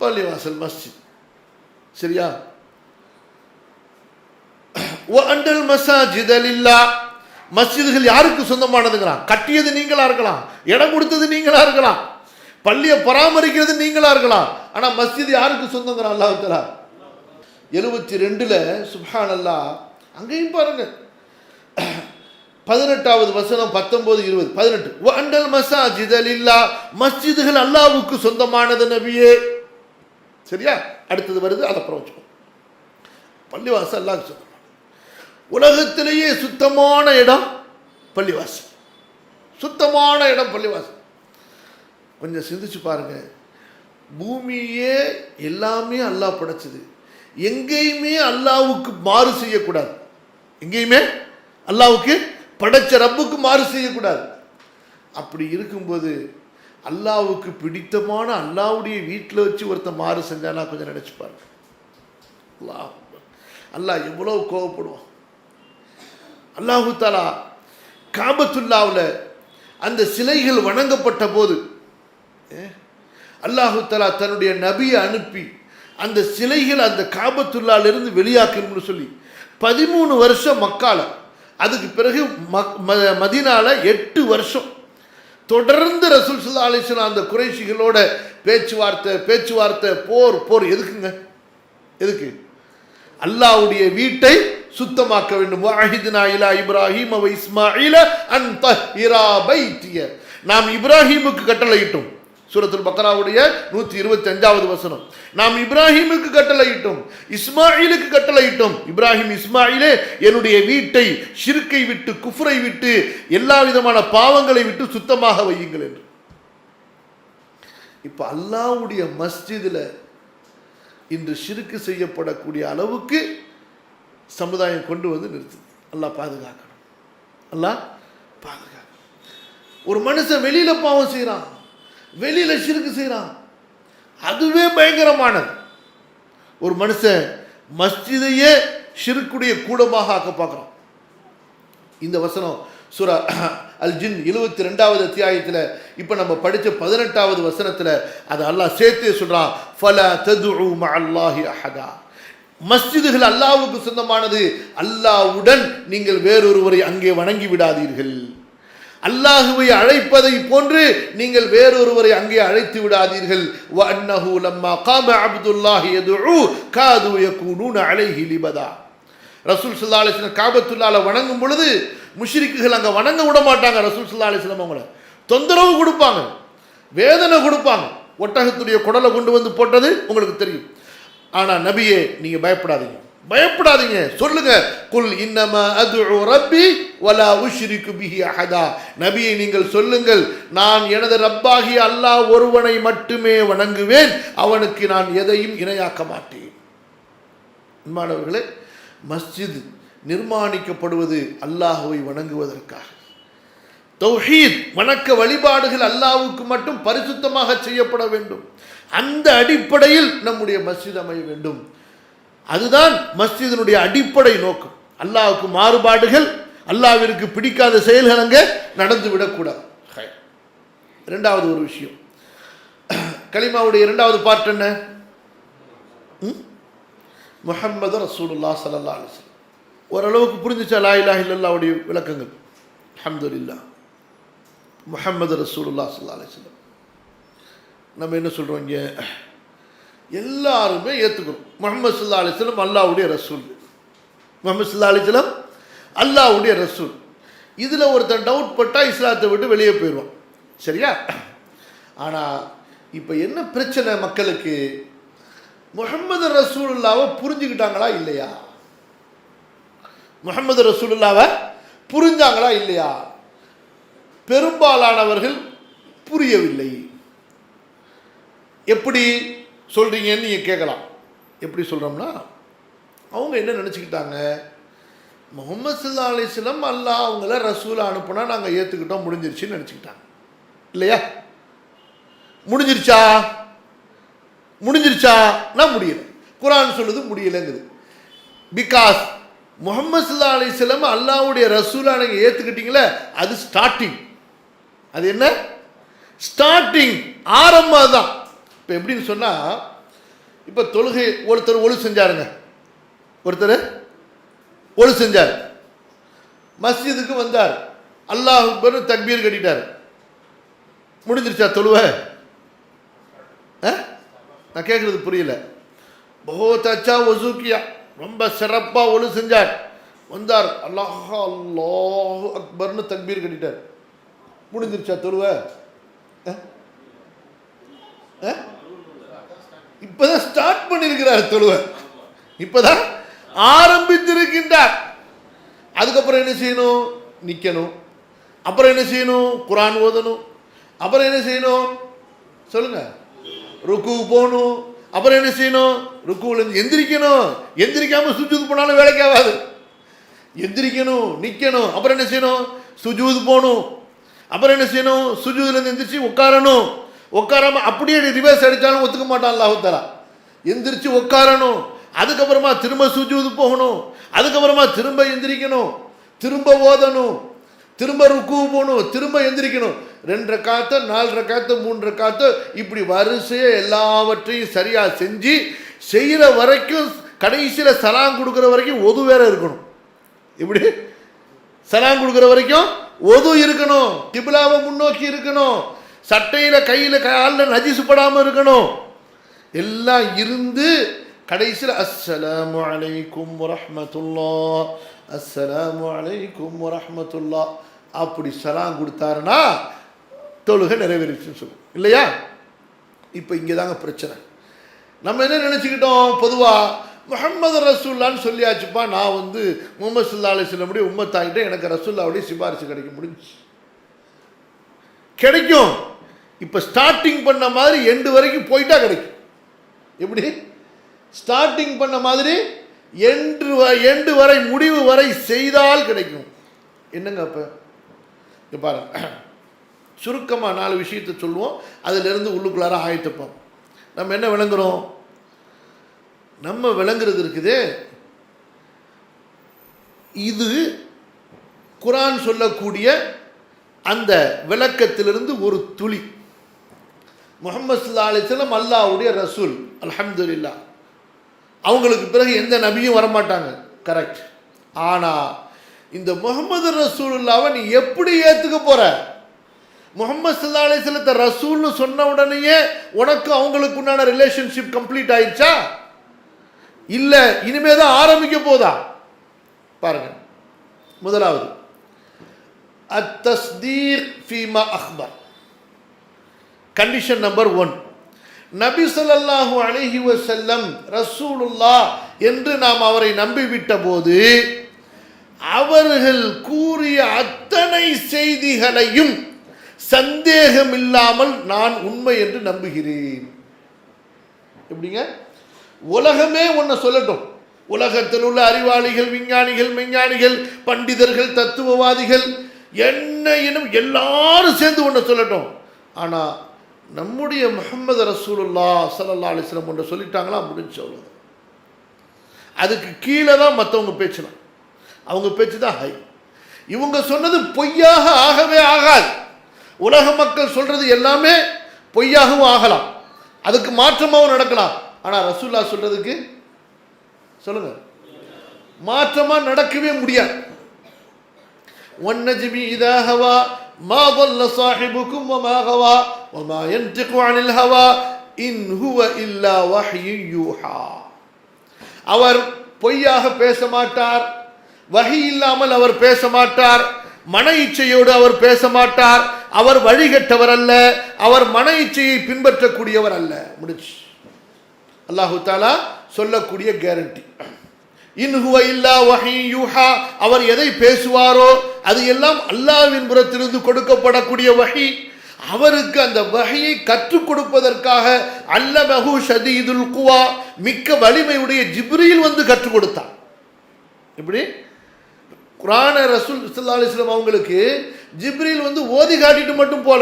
பள்ளிவாசல், மஸ்ஜித். சரியா? வஅண்டல் மஸாஜித லில்லாஹ், மஸ்ஜிதுகள் யாருக்கு சொந்தமானதுங்கிறான்? கட்டியது நீங்களா இருக்கலாம், இடம் கொடுத்தது நீங்களா இருக்கலாம், பள்ளியை பராமரிக்கிறது நீங்களா இருக்கலாம், ஆனா மஸ்ஜித் யாருக்கு சொந்தங்கிறான்? அல்லாஹ் தஆலா 72 சுப்ஹானல்லாஹ். அங்கேயும் பாருங்க, 18வது வசனம், 19, 20, 18. வஅண்டல் மஸாஜித லில்லாஹ், மஸ்ஜிதுகள் அல்லாஹ்வுக்கு சொந்தமானது நபியே. சரியா? அடுத்தது வருது, அதை அப்புறம் வச்சுக்கோ. பள்ளிவாசல் அல்லாஹ்வுக்கு சொந்தம். உலகத்திலேயே சுத்தமான இடம் பள்ளிவாசல், சுத்தமான இடம் பள்ளிவாசல். கொஞ்சம் சிந்திச்சு பாருங்க, பூமியே எல்லாமே அல்லாஹ் படைச்சது, எங்கேயுமே அல்லாஹ்வுக்கு மாறு செய்யக்கூடாது, எங்கேயுமே அல்லாஹ்வுக்கு படைச்ச ரப்புக்கு மாறு செய்யக்கூடாது. அப்படி இருக்கும்போது அல்லாஹ்வுக்கு பிடித்தமான அல்லாஹ்வுடைய வீட்டில் வச்சு ஒருத்தன் மாறு செஞ்சானா கொஞ்சம் நினைச்சு பாருங்க. அல்லாஹ் எவ்வளவு கோபப்படுவான். அல்லாஹு தஆலா காபத்துல்லாவில் அந்த சிலைகள் வணங்கப்பட்ட போது அல்லாஹு தஆலா தன்னுடைய நபியை அனுப்பி அந்த சிலைகள் அந்த காபத்துல்லாவிலிருந்து வெளியாக்கணும்னு சொல்லி 13 வருஷம் மக்கால, அதுக்கு பிறகு மதீனால 8 வருஷம் தொடர்ந்து ரசூல் ஸல்லல்லாஹு அலைஹி வஸல்லம் அந்த குறைஷிகளோட பேச்சுவார்த்தை, போர். எதுக்குங்க? எதுக்கு? அல்லாஹ்வுடைய வீட்டை சுத்தமாக்க வேண்டும். வஅஹித்னா இலா இப்ராஹீம வ இஸ்மாஈல அன் தஹிரா பைத்திய, நாம் இப்ராஹீமுக்கு கட்டளையிட்டோம். சூரத்துல் பக்ராவுடைய 125வது வசனம். நாம் இப்ராஹீமுக்கு கட்டளையிட்டோம், இஸ்மாயிலுக்கு கட்டளையிட்டோம். இப்ராஹிம், இஸ்மாயிலே என்னுடைய வீட்டை ஷிர்க்கை விட்டு, குஃப்ரை விட்டு, எல்லா விதமான பாவங்களை விட்டு சுத்தமாக வையுங்கள் என்று. இப்ப அல்லாஹ்வுடைய மஸ்ஜிதுல இன்று ஷிர்க்கு செய்யப்படக்கூடிய அளவுக்கு சமுதாயம் கொண்டு வந்து நிறுத்துது. அல்லாஹ் பாதுகாக்கணும், அல்லாஹ் பாதுகாக்கணும். ஒரு மனுஷன் வெளியில பாவம் செய்யறான், வெளியில ஷிர்க்கு செய்யறான், அதுவே பயங்கரமானது. ஒரு மனுஷன் மஸ்ஜிதையே ஷிர்க்குடைய கூடமாக ஆக்க பார்க்கிறான். இந்த வசனம் சூரா அல் ஜின் 72வது அத்தியாயத்தில் இப்போ நம்ம படித்த 18வது வசனத்தில் அதை அல்லாஹ் சேர்த்தே சொல்றான், ஃபலா ததுஉ மஅல்லாஹி அஹதா. மஸ்ஜிதுகள் அல்லாஹ்வுக்கு சொந்தமானது, அல்லாஹ்வுடன் நீங்கள் வேறொருவரை அங்கே வணங்கி விடாதீர்கள். அல்லாஹுவை அழைப்பதை போன்று நீங்கள் வேறொருவரை அங்கே அழைத்து விடாதீர்கள். வஅன்னஹு லம்மா காம அப்துல்லாஹி யதுஉ காது யகூனூன அலைஹி லிபதா. ரசூல் ஸல்லல்லாஹு அலைஹி வஸல்லம் காபத்துல்லாஹ்ல வணங்கும் பொழுது முஷ்ரிக்குகள் அங்கே வணங்க விட மாட்டாங்க. ரசூல் ஸல்லல்லாஹு அலைஹி வஸல்லம் அவங்கள தொந்தரவு கொடுப்பாங்க, வேதனை கொடுப்பாங்க. ஒட்டகத்துடைய குடலை கொண்டு வந்து போட்டது உங்களுக்கு தெரியும். ஆனால் நபியே நீங்க பயப்படாதீங்க, பயப்படாதீங்க, சொல்லுங்க, குல் இன்னமா அதுஉ ரப்பி வலா உஷ்ரிகு பிஹி அஹதா. நபியை நீங்கள் சொல்லுங்கள், நான் எனது ரப்பாகிய அல்லாஹ் ஒருவனை மட்டுமே வணங்குவேன், அவனுக்கு நான் எதையும் இணையாக்க மாட்டேன். மாணவர்களே, மஸ்ஜித் நிர்மாணிக்கப்படுவது அல்லாஹ்வை வணங்குவதற்காக. தௌஹீத் வணக்க வழிபாடுகள் அல்லாஹ்வுக்கு மட்டும் பரிசுத்தமாக செய்யப்பட வேண்டும். அந்த அடிப்படையில் நம்முடைய மஸ்ஜித் அமைய வேண்டும். அதுதான் மஸ்ஜிதினுடைய அடிப்படை நோக்கம். அல்லாஹ்வுக்கு மாறுபாடுகள், அல்லாஹ்விற்கு பிடிக்காத செயல்கள் அங்கே நடந்து விடக்கூடாது. இரண்டாவது ஒரு விஷயம், கலிமாவுடைய இரண்டாவது பார்ட் என்ன? முஹம்மது ரசூலுல்லாஹ் ஸல்லல்லாஹு அலைஹி வஸல்லம். ஓரளவுக்கு புரிஞ்சுச்சா லா இலாஹ இல்லல்லாஹ்வுடைய விளக்கங்கள்? அல்ஹம்துலில்லாஹ். முஹம்மது ரசூலுல்லாஹ் ஸல்லல்லாஹு அலைஹி வஸல்லம் நம்ம என்ன சொல்றோம் இங்கே? எல்லாருமே ஏற்றுக்கிறோம், முஹம்மது ஸல்லல்லாஹு அலைஹி வஸல்லம் அல்லாஹ்வுடைய ரசூல். முஹம்மது ஸல்லல்லாஹு அலைஹி வஸல்லம் அல்லாஹ்வுடைய ரசூல். இதில் ஒருத்தன் டவுட் பட்டால் இஸ்லாத்தை விட்டு வெளியே போயிடுவான், சரியா? ஆனால் இப்போ என்ன பிரச்சனை மக்களுக்கு? முஹம்மது ரசூலுல்லாவை புரிஞ்சுக்கிட்டாங்களா இல்லையா? முஹம்மது ரசூலுல்லாவை புரிஞ்சாங்களா இல்லையா? பெரும்பாலானவர்கள் புரியவில்லை. எப்படி சொல்றீங்கன்னு நீங்க கேட்கலாம். எப்படி சொல்றோம்னா, அவங்க என்ன நினச்சிக்கிட்டாங்க, முஹம்மது ஸல்லல்லாஹு அலைஹி வஸல்லம் அல்லாஹ் அவங்கள ரசூலை அனுப்புனா நாங்கள் ஏற்றுக்கிட்டோம், முடிஞ்சிருச்சுன்னு நினச்சிக்கிட்டாங்க இல்லையா? முடிஞ்சிருச்சா? முடிஞ்சிருச்சானா முடியல. குர்ஆன் சொல்லுது முடியலைங்குது. பிகாஸ் முஹம்மது ஸல்லல்லாஹு அலைஹி வஸல்லம் அல்லாஹ்வுடைய ரசூலா நீங்கள் ஏற்றுக்கிட்டீங்களே, அது ஸ்டார்டிங். அது என்ன? ஸ்டார்டிங், ஆரம்பம் தான். இப்போ எப்படின்னு சொன்னால், இப்போ தொழுகை ஒருத்தர் ஒழு செஞ்சாருங்க, ஒருத்தர் ஒழு செஞ்சார், மஸ்ஜிதுக்கு வந்தார், அல்லாஹ் அக்பர்னு தக்பீர் கட்டிட்டார், முடிஞ்சிருச்சா தொழுவை? நான் கேட்குறது புரியல. பஹுத் அச்சா வஸூ கியா, ரொம்ப சிறப்பாக ஒழு செஞ்சார், வந்தார், அல்லாஹ் அல்லாஹு அக்பர்னு தக்பீர் கட்டிட்டார், முடிஞ்சிருச்சா தொழுவை? இப்பதான் ஸ்டார்ட் பண்ணியிருக்கிறார் தொழுவை, இப்பதான் ஆரம்பித்திருக்கின்றார். அதுக்கப்புறம் என்ன செய்யணும்? நிற்கணும். அப்புறம் என்ன செய்யணும்? குர்ஆன் ஓதணும். அப்புறம் என்ன செய்யணும் சொல்லுங்க? ருக்கு போகணும். அப்புறம் என்ன செய்யணும்? ருக்குவிலிருந்து எந்திரிக்கணும். எந்திரிக்காம சுஜூத் போனாலும் வேலைக்கு ஆகாது. எந்திரிக்கணும், நிற்கணும். அப்புறம் என்ன செய்யணும்? சுஜூத் போகணும். அப்புறம் என்ன செய்யணும்? சுஜூதுலேருந்து எந்திரிச்சு உட்காரணும். உட்காராம அப்படியே ரிவர்ஸ் அடித்தாலும் ஒத்துக்க மாட்டான் அல்லாஹ் தஆலா. எந்திரிச்சு உட்காரணும், அதுக்கப்புறமா திரும்ப சுஜூது போகணும், அதுக்கப்புறமா திரும்ப எந்திரிக்கணும், திரும்ப ஓதணும், திரும்ப ருக்கு போகணும், திரும்ப எந்திரிக்கணும். 2 ரக்காத்து, 4 ரக்காத்து, 3 ரக்காத்து, இப்படி வரிசையை எல்லாவற்றையும் சரியாக செஞ்சு செய்கிற வரைக்கும், கடைசியில் சலாம் கொடுக்குற வரைக்கும் ஒது வேற இருக்கணும். இப்படி சலாம் கொடுக்குற வரைக்கும் ஒது இருக்கணும், கிப்லாவை முன்னோக்கி இருக்கணும், சட்டையில் கையில் காலில் நஜிசு படாமல் இருக்கணும். எல்லாம் இருந்து கடைசியில் அஸ்ஸலாமு அலைக்கும் வரஹ்மத்துல்லாஹ், அஸ்ஸலாமு அலைக்கும் வரஹ்மத்துல்லாஹ் அப்படி சலாம் கொடுத்தாருன்னா தொழுகை நிறைவேறிச்சுன்னு சொல்லுவோம் இல்லையா? இப்போ இங்கே தாங்க பிரச்சனை. நம்ம என்ன நினச்சிக்கிட்டோம், பொதுவாக முஹம்மது ரசூல்லான்னு சொல்லியாச்சுப்பா, நான் வந்து முஹம்மது ஸல்லல்லாஹு அலைஹி வஸல்லம் உடைய உம்மத்தாகிட்டே எனக்கு ரசூல்லாவுடைய சிபாரிசு கிடைக்க முடிஞ்சு கிடைக்கும். இப்போ ஸ்டார்டிங் பண்ண மாதிரி எண்டு வரைக்கும் போயிட்டா கிடைக்கும். எப்படி ஸ்டார்டிங் பண்ண மாதிரி எண்டு வரை முடிவு வரை செய்தால் கிடைக்கும். என்னங்க அப்போ பாருங்க, சுருக்கமாக 4 விஷயத்தை சொல்லுவோம், அதிலிருந்து உள்ளுக்குள்ளார ஆயத்தப்போம். நம்ம என்ன விளங்குறோம்? நம்ம விளங்குறது இருக்குதே, இது குர்ஆன் சொல்லக்கூடிய அந்த விளக்கத்திலிருந்து ஒரு துளி. முஹம்மது ஸல்லல்லாஹு அலைஹி வஸல்லம் அல்லாஹ்வுடைய ரசூல், அல்ஹம்துலில்லாஹ். அவங்களுக்கு பிறகு எந்த நபியும் வரமாட்டாங்க, கரெக்ட். ஆனால் இந்த முஹம்மது ரசூலுல்லாவை நீ எப்படி ஏற்றுக்க போற? முஹம்மது ஸல்லல்லாஹு அலைஹி வஸல்லத்தை ரசூல்னு சொன்ன உடனேயே உனக்கு அவங்களுக்கு உண்டான ரிலேஷன்ஷிப் கம்ப்ளீட் ஆயிடுச்சா? இல்லை, இனிமே தான் ஆரம்பிக்க போதா? பாருங்க, முதலாவது அத்தஸ்தீக் ஃபீமா அக்பர். கண்டிஷன் நம்பர் 1, நபி ஸல்லல்லாஹு அலைஹி வஸல்லம் ரசூலுல்லாஹ் என்று நாம் அவரை நம்பிவிட்ட போது அவர்கள் கூறிய அத்தனை செய்திகளையும் சந்தேகம் இல்லாமல் நான் உண்மை என்று நம்புகிறேன். எப்படிங்க? உலகமே ஒன்றை சொல்லட்டும், உலகத்தில் உள்ள அறிவாளிகள், விஞ்ஞானிகள், மெஞ்ஞானிகள், பண்டிதர்கள், தத்துவவாதிகள், என்ன எனும் எல்லாரும் சேர்ந்து ஒன்றை சொல்லட்டும். ஆனால் நம்முடைய முஹம்மது ரசூலுல்லாஹ் ஸல்லல்லாஹு அலைஹி வஸல்லம் ஒன்றை சொல்லிட்டாங்களா, முடிஞ்சு அவ்வளோ. அதுக்கு கீழே தான் மற்றவங்க பேச்சுலாம், அவங்க பேச்சு தான் ஹை. இவங்க சொன்னது பொய்யாக ஆகவே ஆகாது. உலக மக்கள் சொல்றது எல்லாமே பொய்யாகவும் ஆகலாம், அதுக்கு மாற்றமாகவும் நடக்கலாம். ஆனால் ரசூலுல்லாஹ் சொல்றதுக்கு சொல்லுங்க, மாற்றமா நடக்கவே முடியாது. வன்னஜ்மி இதா ஹவா மா ضل صاحبكم وما غوى وما ينطق عن الهوى إن هو إلا وحي يوحى. அவர் பொய்யாக பேச மாட்டார், வஹி இல்லாமல் அவர் பேச மாட்டார், மன இச்சையோடு அவர் பேச மாட்டார், அவர் வழிகட்டவர் அல்ல, அவர் மன இச்சையை பின்பற்றக்கூடியவர் அல்ல. முடிச்சு. அல்லாஹு தஆலா சொல்லக்கூடிய கேரண்டி, இன் ஹுவ இல்லா வஹி யூஹா. அவர் எதை பேசுவாரோ அது எல்லாம் அல்லாஹ்வின் புறத்திலிருந்து கொடுக்கப்படக்கூடிய வஹி. அவருக்கு அந்த வஹியை கற்றுக் கொடுப்பதற்காக அல்லமஹு ஷதீதுல் குவா, மிக்க வலிமையுடைய ஜிப்ரீல் வந்து கற்றுக் கொடுத்தார். இப்படி குர்ஆனை ரசூல் ஸல்லல்லாஹு அலைஹி வஸல்லம் அவங்களுக்கு ஜிப்ரீல் வந்து ஓதி காட்டிட்டு மட்டும் போல,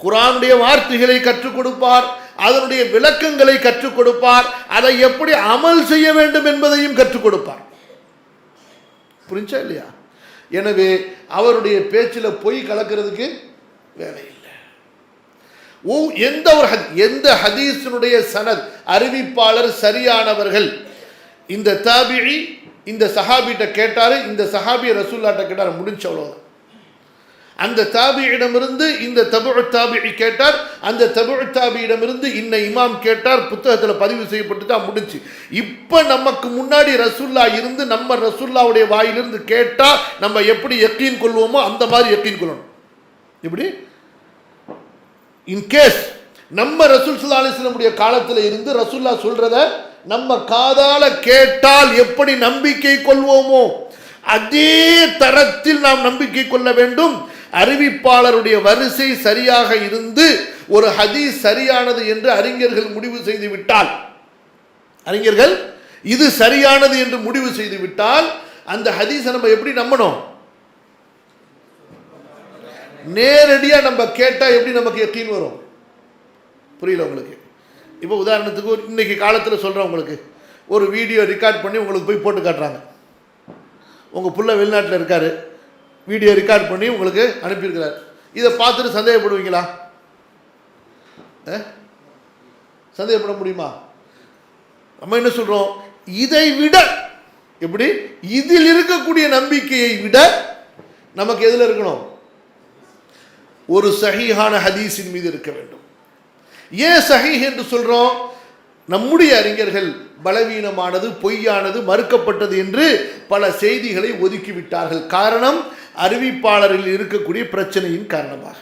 குர்ஆனுடைய வார்த்தைகளை கற்றுக் கொடுப்பார், அதனுடைய விளக்கங்களை கற்றுக் கொடுப்பார், அதை எப்படி அமல் செய்ய வேண்டும் என்பதையும் கற்றுக் கொடுப்பார். புரிஞ்சா இல்லையா? எனவே அவருடைய பேச்சில் பொய் கலக்கிறதுக்கு வேலை இல்லை. எந்த ஹதீஸினுடைய சனத் அறிவிப்பாளர் சரியானவர்கள், இந்த தாபிஈ இந்த சஹாபிட்ட கேட்டாரு, இந்த சஹாபி ரசூலுல்லாஹ்ட்ட கேட்டார், முடிஞ்ச அவ்வளவுதான். அந்த தாபியிடமிருந்து இந்த தபுஉ தாபிஇ கேட்டார், அந்த தபுஉ தாபியிடமிருந்து இன்ன இமாம் கேட்டார், புத்தகத்தில் பதிவு செய்யப்பட்டு தான் முடிஞ்சு. இப்போ நமக்கு முன்னாடி ரசூல்லா இருந்து நம்ம ரசூல்லாவுடைய வாயிலிருந்து கேட்டா நம்ம எப்படி யக்கீன் கொள்வோமோ அந்த மாதிரி யக்கீன் கொள்ளணும். இப்படி இன்கேஸ் நம்ம ரசூல் ஸல்லல்லாஹு அலைஹி வஸல்லம் உடைய காலத்தில் இருந்து ரசூல்லா சொல்றத நம்ம காதால கேட்டால் எப்படி நம்பிக்கை கொள்வோமோ அதே தரத்தில் நாம் நம்பிக்கை கொள்ள வேண்டும். அறிவிப்பாளருடைய வரிசை சரியாக இருந்து ஒரு ஹதீஸ் சரியானது என்று அறிஞர்கள் முடிவு செய்து விட்டால், அறிஞர்கள் இது சரியானது என்று முடிவு செய்து விட்டால் அந்த ஹதீஸை நம்ம எப்படி நம்பணும்? நேரடியா நம்ம கேட்டா எப்படி நமக்கு யக்கீன் வரும்? புரியல உங்களுக்கு? இப்போ உதாரணத்துக்கு இன்னைக்கு காலத்தில் சொல்றேன், உங்களுக்கு ஒரு வீடியோ ரெக்கார்ட் பண்ணி உங்களுக்கு போய் போட்டு காட்டுறாங்க. உங்க புள்ள வெளிநாட்டில் இருக்காரு, வீடியோ ரெக்கார்ட் பண்ணி உங்களுக்கு அனுப்பியிருக்கிறார். இதை பார்த்துட்டு சந்தேகப்படுவீங்களா? சந்தேகப்பட முடியுமா? நம்ம என்ன சொல்றோம்? இதை விட எப்படி இதில் இருக்கக்கூடிய நம்பிக்கையை விட நமக்கு எதில் இருக்கணும்? ஒரு சஹீஹான ஹதீஸின் மீது இருக்க வேண்டும். ஏன் சஹீஹ் என்று சொல்றோம்? நம்முடைய அறிஞர்கள் பலவீனமானது, பொய்யானது, மறுக்கப்பட்டது என்று பல செய்திகளை ஒதுக்கிவிட்டார்கள். காரணம் அறிவிப்பாளரில் இருக்கக்கூடிய பிரச்சனையின் காரணமாக.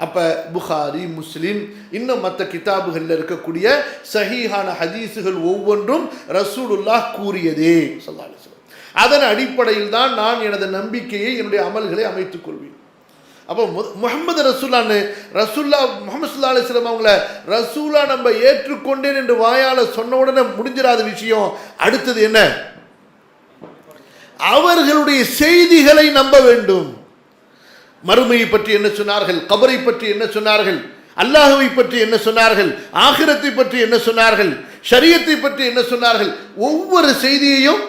அப்போ புகாரி, முஸ்லிம், இன்னும் மற்ற கிதாபுகளில் இருக்கக்கூடிய சஹீஹான ஹதீஸுகள் ஒவ்வொன்றும் ரசூலுல்லாஹ் கூறியதே ஸல்லல்லாஹு அலைஹி வஸல்லம். அதன் அடிப்படையில் தான் நான் எனது நம்பிக்கையை, என்னுடைய அமல்களை அமைத்துக் கொள்வேன். அப்போ முஹம்மது ரசூல்லான்னு முஹம்மது ஸல்லல்லாஹு அலைஹி வஸல்லம் அவங்கள ரசூலா நம்ம ஏற்றுக்கொண்டேன் என்று வாயால் சொன்ன உடனே முடிஞ்சிடாத விஷயம். அடுத்தது என்ன? அவர்களுடைய செய்திகளை நம்ப வேண்டும். மறுமையை பற்றி என்ன சொன்னார்கள், கபரை பற்றி என்ன சொன்னார்கள், அல்லாஹ்வை பற்றி என்ன சொன்னார்கள், ஆகிரத்தை பற்றி என்ன சொன்னார்கள், ஷரியத்தை பற்றி என்ன சொன்னார்கள், ஒவ்வொரு செய்தியையும்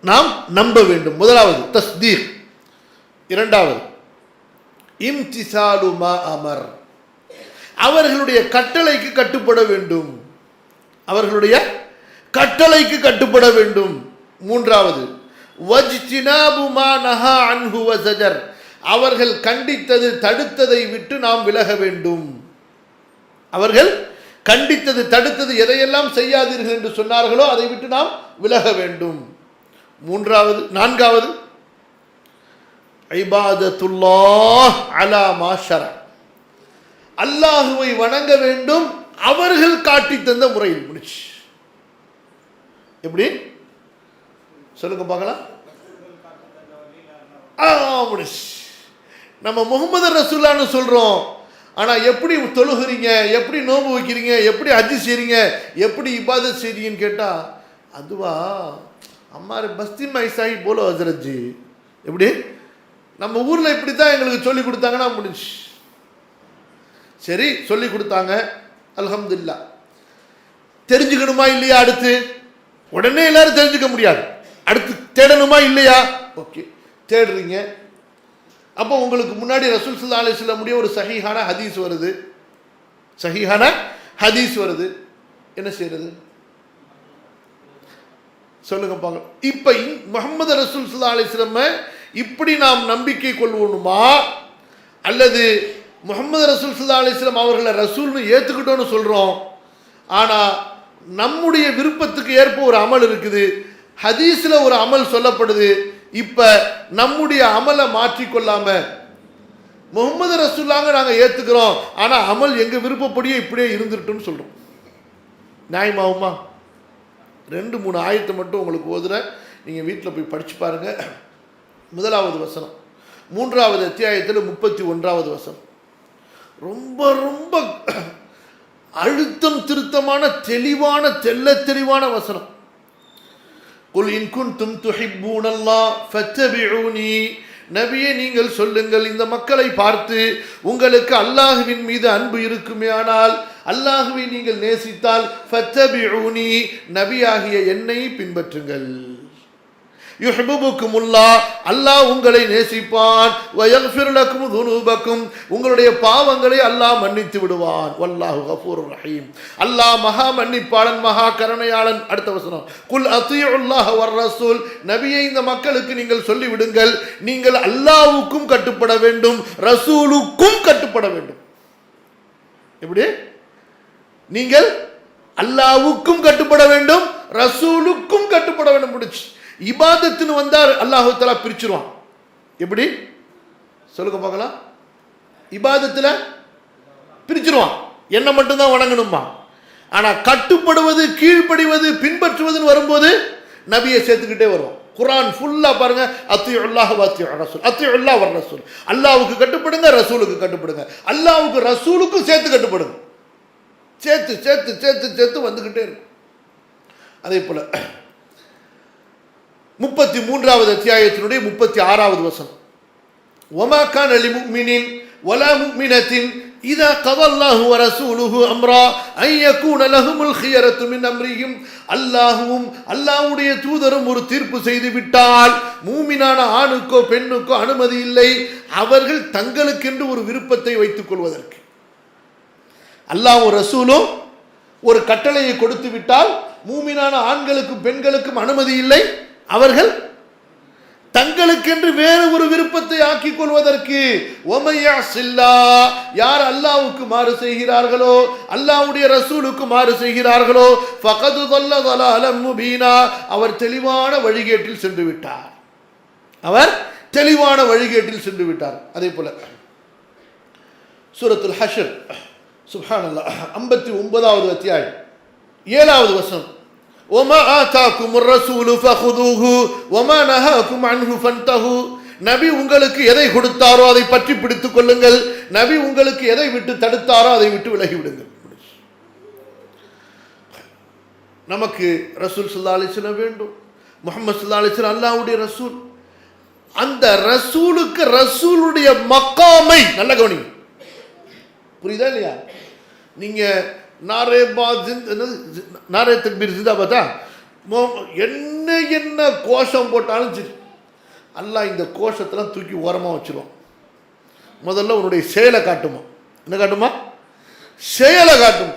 நாம் நம்ப வேண்டும். முதலாவது தஸ்தீக். இரண்டாவது இம்திசாலு மா அமர், அவர்களுடைய கட்டளைக்கு கட்டுப்பட வேண்டும். அவர்களுடைய கட்டளைக்கு கட்டுப்பட வேண்டும். மூன்றாவது வஜ்தினாபு மா நஹா அன்ஹு வ ஸஜர், அவர்கள் கண்டித்தது தடுத்ததை விட்டு நாம் விலக வேண்டும். அவர்கள் கண்டித்தது தடுத்தது எதையெல்லாம் செய்யாதீர்கள் என்று சொன்னார்களோ அதை விட்டு நாம் விலக வேண்டும். நான்காவது இபாதத்துல்லாஹ் அலா மா ஷரஅ, அல்லாஹுவை வணங்க வேண்டும் அவர்கள் காட்டி தந்த முறையில். முடிச்சு. எப்படி சொல்லுங்க பார்க்கலாம். முடிச்சு. நம்ம முஹம்மது ரசூலுல்லாஹ்னு சொல்றோம், ஆனா எப்படி தொழுகிறீங்க, எப்படி நோன்பு வைக்கிறீங்க, எப்படி ஹஜ் செய்றீங்க, எப்படி இபாதத் செய்றீங்கன்னு கேட்டா, அதுவா அம்மாரு பஸ்தி மைசாஹி போலோ ஹஜ்ரத் ஜி, எப்படி நம்ம ஊர்ல இப்படி தான் எங்களுக்கு சொல்லி கொடுத்தாங்கன்னா முடிஞ்சு. சரி, சொல்லி கொடுத்தாங்க, அல்ஹம்துலில்லாஹ். தெரிஞ்சுக்கணுமா இல்லையா? அடுத்து உடனே எல்லாரும் தெரிஞ்சுக்க முடியாது. அடுத்து தேடணுமா இல்லையா? ஓகே, தேடுறீங்க. அப்போ உங்களுக்கு முன்னாடி ரசூல் ஸல்லல்லாஹு அலைஹி வஸல்லம் உடைய ஒரு சஹீஹான ஹதீஸ் வருது. என்ன செய்யறது சொல்லுங்க பாங்க. இப்போ முஹம்மது ரசூல் ஸல்லல்லாஹு அலைஹி வஸல்லம் இப்படி நாம் நம்பிக்கை கொள்வோணுமா, அல்லது முஹம்மது ரசூல் ஸல்லல்லாஹு அலைஹி வஸல்லம் அவர்களை ரசூல்னு ஏற்றுக்கிட்டோன்னு சொல்கிறோம், ஆனால் நம்முடைய விருப்பத்துக்கு ஏற்ப ஒரு அமல் இருக்குது, ஹதீஸில் ஒரு அமல் சொல்லப்படுது. இப்போ நம்முடைய அமலை மாற்றிக்கொள்ளாம முஹம்மது ரசூலுல்லாஹ்வை நாங்கள் ஏற்றுக்கிறோம், ஆனால் அமல் எங்கள் விருப்பப்படியே இப்படியே இருந்துட்டுன்னு சொல்கிறோம். நியாயமாகுமா? 2-3 ஆயத்தை மட்டும் உங்களுக்கு ஓதுறேன், நீங்கள் வீட்டில் போய் படித்து பாருங்கள். முதலாவது வசனம் 3வது அத்தியாயத்தில் 31வது வசனம். ரொம்ப ரொம்ப அழுத்தம் திருத்தமான தெளிவான தெளிவான வசனம். குல் இன் குன்தும் துஹிப்பூனல்லாஹ் ஃபத்தபிஊனி, நபியே நீங்கள் சொல்லுங்கள் இந்த மக்களை பார்த்து, உங்களுக்கு அல்லாஹ்வின் மீது அன்பு இருக்குமே ஆனால், அல்லாஹ்வை நீங்கள் நேசித்தால் ஃபத்தபிஊனி, நபியாகிய என்னை பின்பற்றுங்கள். யுஹிப்புக்குமுல்லாஹ், அல்லாஹ் உங்களை நேசிப்பான். வயக்ஃபிர் லக்கும் துனூபக்கும், உங்களுடைய பாவங்களை அல்லாஹ் மன்னித்து விடுவான். வல்லாஹு கஃபூருர் ரஹீம், அல்லாஹ் மகா மன்னிப்பாளன், மகா கருணையாளன். அடுத்த வசனம் குல் அத்தீஉல்லாஹ வர் ரசூல், நபியே இந்த மக்களுக்கு நீங்கள் சொல்லிவிடுங்கள், நீங்கள் அல்லாஹ்வுக்கும் கட்டுப்பட வேண்டும், ரசூலுக்கும் கட்டுப்பட வேண்டும். எப்படி? நீங்கள் அல்லாஹ்வுக்கும் கட்டுப்பட வேண்டும், ரசூலுக்கும் கட்டுப்பட வேண்டும். முடிச்சு. இபாதத்துன்னு வந்தார் அல்லாஹு தஆலா பிரிச்சிருவான். எப்படி சொல்லுங்க பார்க்கலாம். இபாதத்தில் பிரிச்சிருவான், என்ன மட்டும்தான் வணங்கணுமா. ஆனால் கட்டுப்படுவது, கீழ்ப்படிவது, பின்பற்றுவதுன்னு வரும்போது நபியை சேர்த்துக்கிட்டே வருவோம். குர்ஆன் ஃபுல்லாக பாருங்க, அத்தியுல்லாஹ் வ அத்தியுர் ரசூல், அத்தியுல்லாஹ் வர் ரசூல், அல்லாஹ்வுக்கு கட்டுப்படுங்க, ரசூலுக்கு கட்டுப்படுங்க, அல்லாஹ்வுக்கு ரசூலுக்கும் சேர்த்து கட்டுப்படுங்க. சேர்த்து சேர்த்து சேர்த்து சேர்த்து வந்துக்கிட்டே இருக்கும். அதே போல 33வது அத்தியாயத்தினுடைய 36வது வசனம். வமா கான லிமுஃமினின் வலா முஃமினத்தின் இதா கதல்லாஹு வ ரசூலுஹு அம்ரா அன் யகூன லஹுமுல் கியரத்து மின் அம்ரிஹிம், அல்லாஹ்வும் அல்லாஹ்வுடைய தூதரும் ஒரு தீர்ப்பு செய்து விட்டால் மூமினான ஆணுக்கோ பெண்ணுக்கோ அனுமதி இல்லை அவர்கள் தங்களுக்கென்று ஒரு விருப்பத்தை வைத்துக் கொள்வதற்கு. அல்லாஹ்வும் ரசூலும் ஒரு கட்டளையை கொடுத்து விட்டால் மூமினான ஆண்களுக்கும் பெண்களுக்கும் அனுமதி இல்லை, அவர்கள் தங்களுக்கென்று வேறு ஒரு விருப்பத்தை ஆக்கிக் கொள்வதற்கு. யார் அல்லாஹ்வுக்கு மாறு செய்கிறார்களோ, அல்லாஹ்வுடைய ரசூலுக்கு மாறு செய்கிறார்களோ, ஃபகது ضل ضلالا முபீனா, அவர் தெளிவான வழிகேட்டில் சென்று விட்டார். அவர் தெளிவான வழிகேட்டில் சென்று விட்டார். அதே போல சூரத்துல் ஹஷ்ர் சுப்ஹானல்லாஹ் 59வது அத்தியாயம் 7வது வசனம். وَمَا آتَاكُمُ الرَّسُولُ فَخُذُوهُ وَمَا نَهَاكُمْ عَنْهُ فَانْتَهُوا. நபி உங்களுக்கு எதை கொடுத்தாரோ அதை பற்றி பிடித்துக் கொள்ளுங்கள், நபி உங்களுக்கு எதை விட்டு தடுத்தாரோ அதை விட்டு விலகி விடுங்கள். நமக்கு ரசூல் ஸல்லல்லாஹு அலைஹி வஸல்லம் வேண்டும். முஹம்மது ஸல்லல்லாஹு அலைஹி வஸல்லம் அல்லாஹ்வுடைய ரசூல். அந்த ரசூலுக்கு ரசூலுடைய மக்காமை நல்ல கவனிங்க. புரியுதா இல்லையா? நீங்க நாரே தக்பீர் ஜிந்தாபாத்தா என்ன என்ன கோஷம் போட்டாலும் சரி, அல்லாஹ் இந்த கோஷத்தெல்லாம் தூக்கி ஓரமாக வச்சிருவோம். முதல்ல உன்னுடைய செயலை காட்டுமா. என்ன காட்டுமா? செயலை காட்டுமா.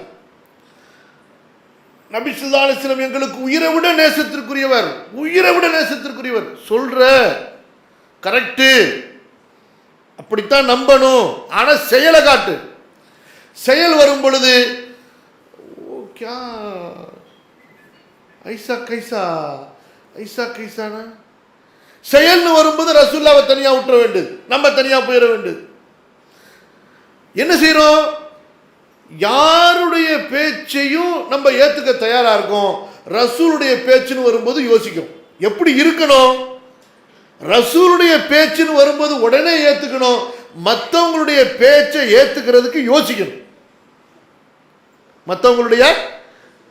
நபி ஸல்லல்லாஹு அலைஹி வஸல்லம் எங்களுக்கு உயிரை விட நேசத்திற்குரியவர், உயிரை விட நேசத்திற்குரியவர். சொல்ற கரெக்டு, அப்படித்தான் நம்பணும். ஆனா செயலை காட்டு. செயல் வரும் பொழுது क्या ஐசா கைசா ஐசா கைசானா செயல்னு வரும்போது ரசூலுல்லாஹ்வை தனியா விட்டுற வேண்டியது, நம்ம தனியா போயிட வேண்டியது. என்ன செய்யறோம்? யாருடைய பேச்சையும் நம்ம ஏத்துக்க தயாரா இருக்கோம். ரசூலுடைய பேச்சுன்னு வரும்போது யோசிக்கும் எப்படி இருக்கணும். ரசூலுடைய பேச்சுன்னு வரும்போது உடனே ஏத்துக்கணும். மற்றவங்களுடைய பேச்சை ஏத்துக்கிறதுக்கு யோசிக்கணும். மற்றவங்களுடைய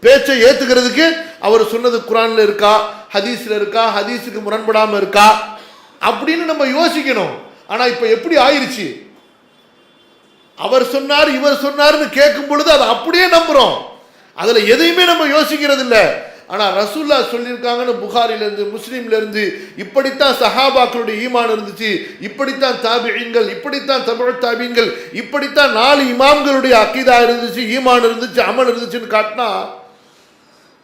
பேச்சை ஏத்துக்கிறதுக்கு அவர் சொன்னது குர்ஆன்ல இருக்கா, ஹதீஸ்ல இருக்கா, ஹதீஸுக்கு முரண்படாம இருக்கா அப்படின்னு நம்ம யோசிக்கணும். ஆனா இப்ப எப்படி ஆயிருச்சு? அவர் சொன்னார் இவர் சொன்னார்னு கேட்கும் பொழுது அதை அப்படியே நம்புறோம். அதுல எதையுமே நம்ம யோசிக்கிறது இல்லை. ஆனா ரசூலுல்லாஹ் சொல்லியிருக்காங்கன்னு புகாரில இருந்து முஸ்லீம்ல இருந்து இப்படித்தான் சஹாபாக்களுடைய ஈமான் இருந்துச்சு, இப்படித்தான் தாபிஈன்கள், இப்படித்தான் தபுஉத் தாபிஈன்கள், இப்படித்தான் 4 இமாம்களுடைய அக்கீதா இருந்துச்சு, ஈமான் இருந்துச்சு, அமல் இருந்துச்சுன்னு காட்டினா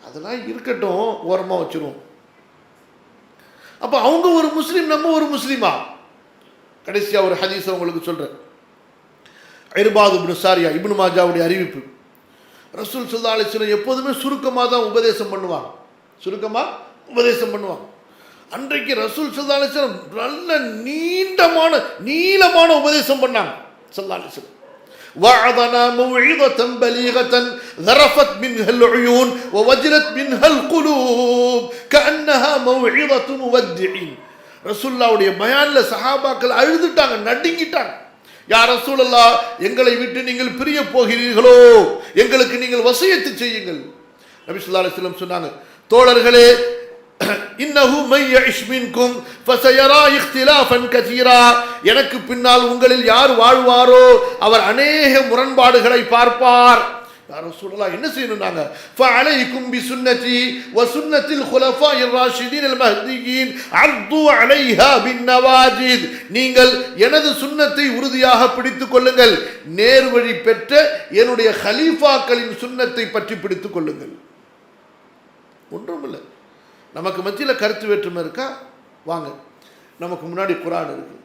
அதெல்லாம் இருக்கட்டும், ஓரமா வச்சிருவோம். அப்ப அவங்க ஒரு முஸ்லீம், நம்ம ஒரு முஸ்லீமா? கடைசியா ஒரு ஹதீஸ் உங்களுக்கு சொல்றேன். இர்பாத் இப்னு சாரியா இப்னு மாஜாவுடைய அறிவிப்பு. ரசூல் ஸல்லல்லாஹு அலைஹி வஸல்லம் எப்போதுமே சுருக்கமாக தான் உபதேசம் பண்ணுவாங்க, சுருக்கமாக உபதேசம் பண்ணுவாங்க. அன்றைக்கு ரசூல் ஸல்லல்லாஹு அலைஹி வஸல்லம் நல்ல நீளமான உபதேசம் பண்ணாங்க. ஸல்லல்லாஹு அலைஹி வஸல்லம் வஅதனா மௌஇதத்தன் பலீகத்தன் ذرفت منها العيون ووجلت منها القلوب كأنها موعظة مودعين. ரசூலுல்லாஹ்வுடைய பயான்ல சஹாபாக்கள் அழுதுட்டாங்க, நடுங்கிட்டாங்க. யா ரசூலல்லாஹ், எங்களை விட்டு நீங்கள் பிரிய போகிறீர்களோ, எங்களுக்கு நீங்கள் வசியத்து செய்யுங்கள். நபி ஸல்லல்லாஹு அலைஹி வஸல்லம் சொன்னாங்க, தோழர்களே, இன்னஹு மை யஇஷ் மின்கும் ஃபஸயரா இக்திலாஃபன் கஸீரா. எனக்கு பின்னால் உங்களில் யார் வாழ்வாரோ அவர் அநேக முரண்பாடுகளை பார்ப்பார். யா ரசூலல்லாஹ், என்ன செய்யணும்னாங்க? ஃபஅலைக்கும் பிசுன்னதி வசுன்னத்தில் குலஃபாயிர் ராஷிதீன் அல் மஹ்தியீன் அர்து அலைஹா பின்னவாஜித். நீங்கள் எனது சுன்னத்தை உறுதியாக பிடித்துக் கொள்ளுங்கள், நேர்வழி பெற்ற என்னுடைய கலீஃபாக்களின் சுன்னத்தை பற்றி பிடித்துக் கொள்ளுங்கள். ஒன்றுமில்லை, நமக்கு மத்தியில் கருத்து வேற்றுமை இருக்கா? வாங்க, நமக்கு முன்னாடி குர்ஆன் இருக்கு,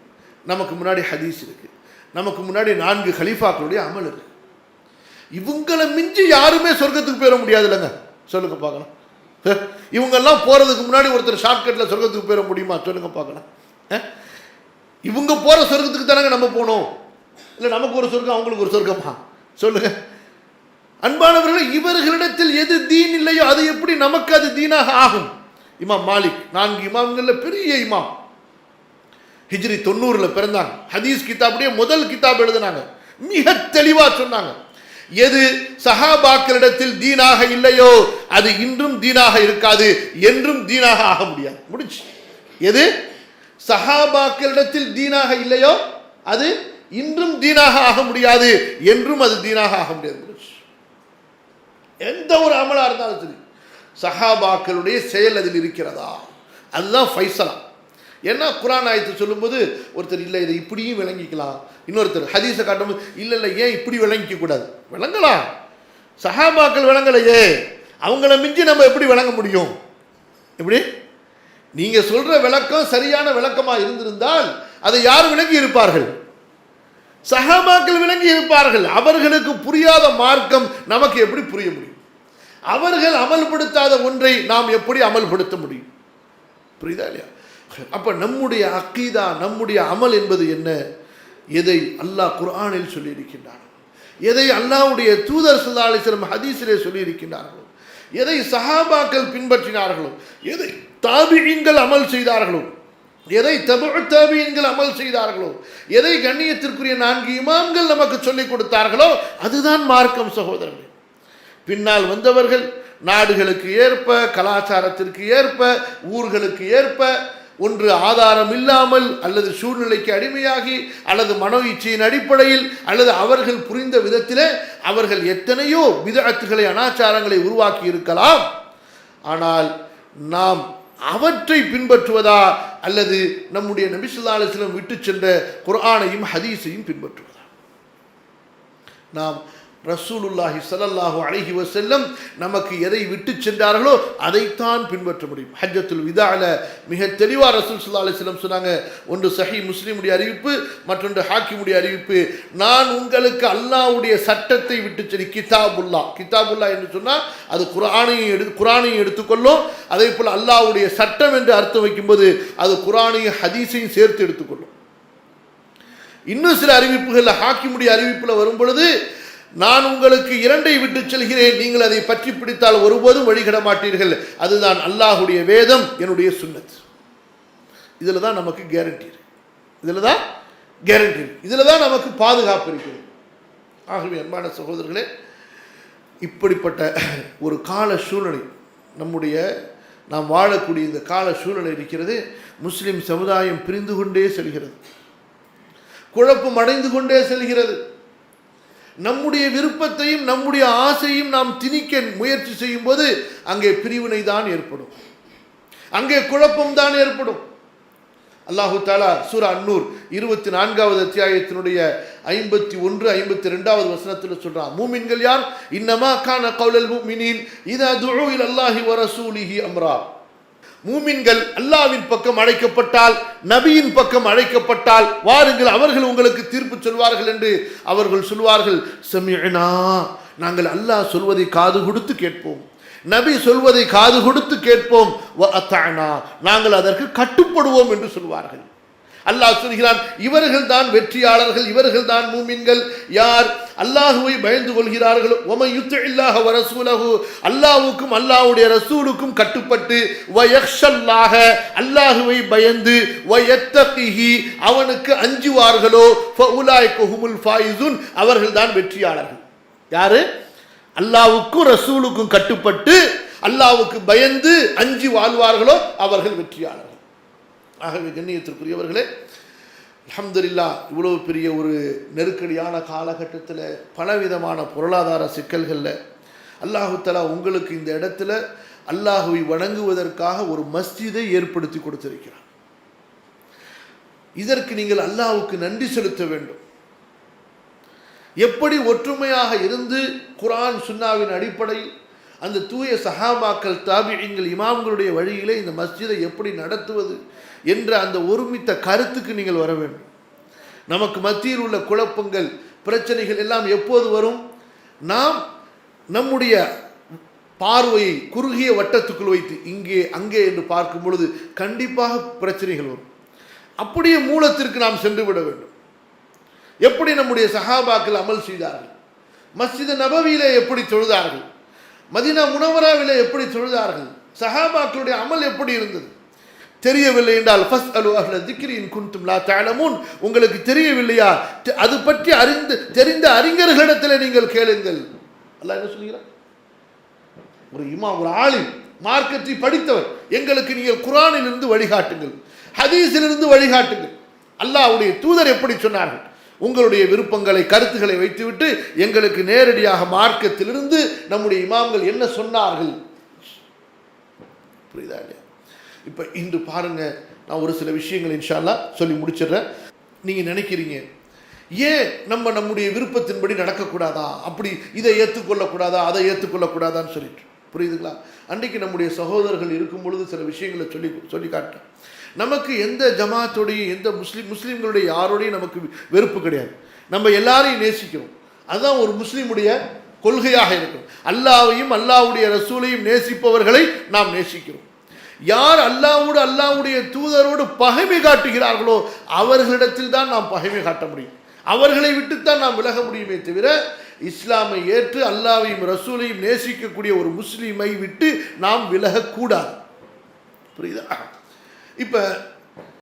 நமக்கு முன்னாடி ஹதீஸ் இருக்கு, நமக்கு முன்னாடி 4 கலீஃபாக்களுடைய அமல் இருக்கு. இவங்களை மிஞ்சி யாருமே சொர்க்கத்துக்கு போயிட முடியாது இல்லைங்க, சொல்லுங்க பார்க்கலாம். இவங்கெல்லாம் போறதுக்கு முன்னாடி ஒருத்தர் ஷார்ட்கட்ல சொர்க்கத்துக்கு போயிட முடியுமா? சொல்லுங்க பார்க்கலாம். இவங்க போற சொர்க்கத்துக்கு தானங்க நம்ம போனோம். இல்லை நமக்கு ஒரு சொர்க்கம் அவங்களுக்கு ஒரு சொர்க்கமா? சொல்லுங்க. அன்பானவர்களே, இவர்களிடத்தில் எது தீன் இல்லையோ அது எப்படி நமக்கு அது தீனாக ஆகும்? இமாம் மாலிக் 4 இமாம்கள்ல பெரிய இமாம், ஹிஜ்ரி 90ல பிறந்தாங்க. ஹதீஸ் கிதாபுடைய முதல் கிதாப் எழுதினாங்க. மிக தெளிவா சொன்னாங்க, எது சஹாபாக்களிடத்தில் தீனாக இல்லையோ அது இன்றும் தீனாக இருக்காது, என்றும் தீனாக ஆக முடியாது. முடிச்சு. எது சஹாபாக்களிடத்தில் தீனாக இல்லையோ அது இன்றும் தீனாக ஆக முடியாது, என்றும் அது தீனாக ஆக முடியாது. முடிச்சு. எந்த ஒரு அமலா இருந்தாலும் சரி, சஹாபாக்களுடைய செயல் அதில் இருக்கிறதா, அதுதான் ஃபைசலா. ஏன்னா குர்ஆன் ஆயத்து சொல்லும்போது ஒருத்தர் இல்லை இதை இப்படியும் விளங்கிக்கலாம், இன்னொருத்தர் ஹதீஸை காட்டும்போது இல்லை இல்லை ஏன் இப்படி விளங்கிக்க கூடாது. விளங்கலாம், சஹாபாக்கள் விளங்கலையே, அவங்கள மிஞ்சி நம்ம எப்படி விளங்க முடியும்? எப்படி? நீங்க சொல்ற விளக்கம் சரியான விளக்கமா இருந்திருந்தால் அதை யார் விளங்கி இருப்பார்கள்? சஹாபாக்கள் விளங்கி இருப்பார்கள். அவர்களுக்கு புரியாத மார்க்கம் நமக்கு எப்படி புரிய முடியும்? அவர்கள் அமல்படுத்தாத ஒன்றை நாம் எப்படி அமல்படுத்த முடியும்? புரியுதா இல்லையா? அப்ப நம்முடைய அக்கீதா, நம்முடைய அமல் என்பது என்ன? எதை அல்லாஹ் குர்ஆனில் சொல்லியிருக்கின்றார்கள், எதை அல்லாஹ்வுடைய தூதர் ஸல்லல்லாஹு அலைஹி வஸல்லம் ஹதீஸிலே சொல்லியிருக்கின்றார்களோ, எதை சஹாபாக்கள் பின்பற்றினார்களோ, எதை தாபிஈன்கள் அமல் செய்தார்களோ, எதை தபுஉ தாபிஈன்கள் அமல் செய்தார்களோ, எதை கண்ணியத்திற்குரிய 4 இமாம்கள் நமக்கு சொல்லிக் கொடுத்தார்களோ அதுதான் மார்க்கம் சகோதரர்களே. பின்னால் வந்தவர்கள் நாடுகளுக்கு ஏற்ப, கலாச்சாரத்திற்கு ஏற்ப, ஊர்களுக்கு ஏற்ப, ஒன்று ஆதாரம் இல்லாமல் அல்லது சூழ்நிலைக்கு அடிமையாகி அல்லது மனோ இச்சையின் அடிப்படையில் அல்லது அவர்கள் புரிந்த விதத்திலே அவர்கள் எத்தனையோ பிதஅத்துகளை அனாச்சாரங்களை உருவாக்கி இருக்கலாம். ஆனால் நாம் அவற்றை பின்பற்றுவதா அல்லது நம்முடைய நபி ஸல்லல்லாஹு அலைஹி வஸல்லம் விட்டு சென்ற குர்ஆனையும் ஹதீஸையும் பின்பற்றுவதா? நாம் ரசூலுல்லாஹி ஸல்லல்லாஹு அலைஹி வஸல்லம் நமக்கு எதை விட்டு சென்றார்களோ அதைத்தான் பின்பற்ற முடியும். ஹஜ்ஜத்துல் விதால மிக தெளிவாக ரசூல் ஸல்லல்லாஹு அலைஹி வஸல்லம் சொன்னாங்க. ஒன்று சஹீஹ் முஸ்லிமுடைய அறிவிப்பு, மற்றொன்று ஹாக்கிமுடைய அறிவிப்பு. நான் உங்களுக்கு அல்லாஹ்வுடைய சட்டத்தை விட்டு சென்றி கிதாபுல்லா என்று சொன்னால் அது குர்ஆனையும் எடுத்துக்கொள்ளும். அதே போல் அல்லாஹ்வுடைய சட்டம் என்று அர்த்தம் வைக்கும்போது அது குர்ஆனையும் ஹதீஸையும் சேர்த்து எடுத்துக்கொள்ளும். இன்னும் சில அறிவிப்புகள் ஹாக்கிமுடைய அறிவிப்பில் வரும் பொழுது நான் உங்களுக்கு 2ஐ விட்டு செல்கிறேன், நீங்கள் அதை பற்றி பிடித்தால் ஒருபோதும் வழிகட மாட்டீர்கள். அதுதான் அல்லாஹ்வுடைய வேதம், என்னுடைய சுன்னத். இதில் தான் நமக்கு கேரண்டி, இதில் தான் நமக்கு பாதுகாப்பு இருக்கிறது. ஆகவே அன்பான சகோதரர்களே, இப்படிப்பட்ட ஒரு கால சூழ்நிலை நாம் வாழக்கூடிய இந்த கால சூழ்நிலை இருக்கிறது. முஸ்லிம் சமுதாயம் பிரிந்து கொண்டே செல்கிறது, குழப்பம் அடைந்து கொண்டே செல்கிறது. நம்முடைய விருப்பத்தையும் நம்முடைய ஆசையும் நாம் திணிக்க முயற்சி செய்யும் போது அங்கே பிரிவினை தான் ஏற்படும், அங்கே குழப்பம் தான் ஏற்படும். அல்லாஹு தஆலா சூரா அன்-நூர் 24வது அத்தியாயத்தினுடைய 51, 52வது வசனத்தில் சொல்றான், மூமின்கள் யார்? இன்னமா கான கௌலல் முஃமினீன் இதா துஉ இலல்லாஹி வ ரசூலிஹி அம்ரா. மூமின்கள் அல்லாஹ்வின் பக்கம் அழைக்கப்பட்டால், நபியின் பக்கம் அழைக்கப்பட்டால் வாருங்கள், அவர்கள் உங்களுக்கு தீர்ப்பு சொல்வார்கள் என்று அவர்கள் சொல்வார்கள். சமிஅனா, நாங்கள் அல்லாஹ் சொல்வதை காது கொடுத்து கேட்போம், நபி சொல்வதை காது கொடுத்து கேட்போம். வ அத்தஅனா, நாங்கள் அதற்கு கட்டுப்படுவோம் என்று சொல்வார்கள். அல்லாஹ் சொல்கிறான், இவர்கள் தான் வெற்றியாளர்கள், இவர்கள் தான் மூமின்கள். யார் அல்லாஹுவை பயந்து கொள்கிறார்களோ, வம யுத்தில்லாஹ வ ரசூலஹு, அல்லாஹ்வுக்கும் அல்லாஹ்வுடைய ரசூலுக்கும் கட்டுப்பட்டு, வ யக்ஷல்லாஹ, அல்லாஹுவை பயந்து, வ யத்தகிஹி, அவனுக்கு அஞ்சுவார்களோ, ஃபஉலாயிக ஹுமுல் ஃபாயிஸூன், அவர்கள் தான் வெற்றியாளர்கள். யாரு? அல்லாஹ்வுக்கும் ரசூலுக்கும் கட்டுப்பட்டு அல்லாஹ்வுக்கு பயந்து அஞ்சி வாழ்வார்களோ அவர்கள் வெற்றியாளர்கள். ஆகவே கண்ணியத்திற்குரியவர்களே, அல்ஹம்துலில்லாஹ், இவ்வளவு பெரிய ஒரு நெருக்கடியான காலகட்டத்தில் பலவிதமான பொருளாதார சிக்கல்களில் அல்லாஹு தஆலா உங்களுக்கு இந்த இடத்துல அல்லாஹுவை வணங்குவதற்காக ஒரு மஸ்ஜிதை ஏற்படுத்தி கொடுத்திருக்கிறார். இதற்கு நீங்கள் அல்லாஹ்வுக்கு நன்றி செலுத்த வேண்டும். எப்படி ஒற்றுமையாக இருந்து குர்ஆன் சுன்னாவின் அடிப்படையில் அந்த தூய சஹாபாக்கள், தாபிஈன்கள், இமாம்களுடைய வழியிலே இந்த மஸ்ஜிதை எப்படி நடத்துவது என்ற அந்த ஒருமித்த கருத்துக்கு நீங்கள் வர வேண்டும். நமக்கு மத்தியில் உள்ள குழப்பங்கள், பிரச்சனைகள் எல்லாம் எப்போது வரும்? நாம் நம்முடைய பார்வையை குறுகிய வட்டத்துக்குள் வைத்து இங்கே அங்கே என்று பார்க்கும் பொழுது கண்டிப்பாக பிரச்சனைகள் வரும். அப்படியே மூலத்திற்கு நாம் சென்று விட வேண்டும். எப்படி நம்முடைய சஹாபாக்கள் அமல் செய்தார்கள், மஸ்ஜித் நபவியிலே எப்படி தொழுதார்கள், மதீனா முனவராவிலே எப்படி தொழுதார்கள், சஹாபாக்களுடைய அமல் எப்படி இருந்தது? தெரியவில்லை என்றால் ஃபஸ்அலு அஹ்ல ذிக்ரி இன் குன்தும் லா தஅலமூன், உங்களுக்கு தெரியவில்லையா அது பற்றி தெரிந்த அறிஞர்களிடத்தில் நீங்கள் கேளுங்கள். அல்லாஹ் என்ன சொல்கிறார்? ஒரு இமாம், ஒரு ஆலிம், மார்க்கத்தை படித்தவர், எங்களுக்கு நீங்கள் குர்ஆனிலிருந்து வழிகாட்டுங்கள், ஹதீஸிலிருந்து வழிகாட்டுங்கள். அல்லாஹ்வுடைய தூதர் எப்படி சொன்னார்கள்? உங்களுடைய விருப்பங்களை, கருத்துக்களை வைத்துவிட்டு எங்களுக்கு நேரடியாக மார்க்கத்திலிருந்து நம்முடைய இமாம்கள் என்ன சொன்னார்கள். புரியுதா இல்லையா? இப்போ இன்று பாருங்க, நான் ஒரு சில விஷயங்கள் இன்ஷா அல்லாஹ் சொல்லி முடிச்சிடுறேன். நீங்கள் நினைக்கிறீங்க, ஏன் நம்முடைய விருப்பத்தின்படி நடக்கக்கூடாதா, அப்படி இதை ஏற்றுக்கொள்ளக்கூடாதா, அதை ஏற்றுக்கொள்ளக்கூடாதான்னு சொல்லிட்டு, புரியுதுங்களா? அன்றைக்கு நம்முடைய சகோதரர்கள் இருக்கும் பொழுது சில விஷயங்களை சொல்லி காட்டேன். நமக்கு எந்த ஜமாத்தோடையும் எந்த முஸ்லீம்களுடைய யாரோடையும் நமக்கு வெறுப்பு கிடையாது. நம்ம எல்லாரையும் நேசிக்கிறோம். அதுதான் ஒரு முஸ்லீமுடைய கொள்கையாக இருக்கும். அல்லாஹ்வையும் அல்லாஹ்வுடைய ரசூலையும் நேசிப்பவர்களை நாம் நேசிக்கிறோம். யார் அல்லாஹ்வுடைய தூதரோடு பகைமை காட்டுகிறார்களோ அவர்களிடத்தில் தான் நாம் பகைமை காட்ட முடியும். அவர்களை விட்டுத்தான் நாம் விலக முடியுமே தவிர இஸ்லாமை ஏற்று அல்லாஹ்வையும் ரசூலையும் நேசிக்கக்கூடிய ஒரு முஸ்லீமை விட்டு நாம் விலகக்கூடாது. புரியுதா? இப்போ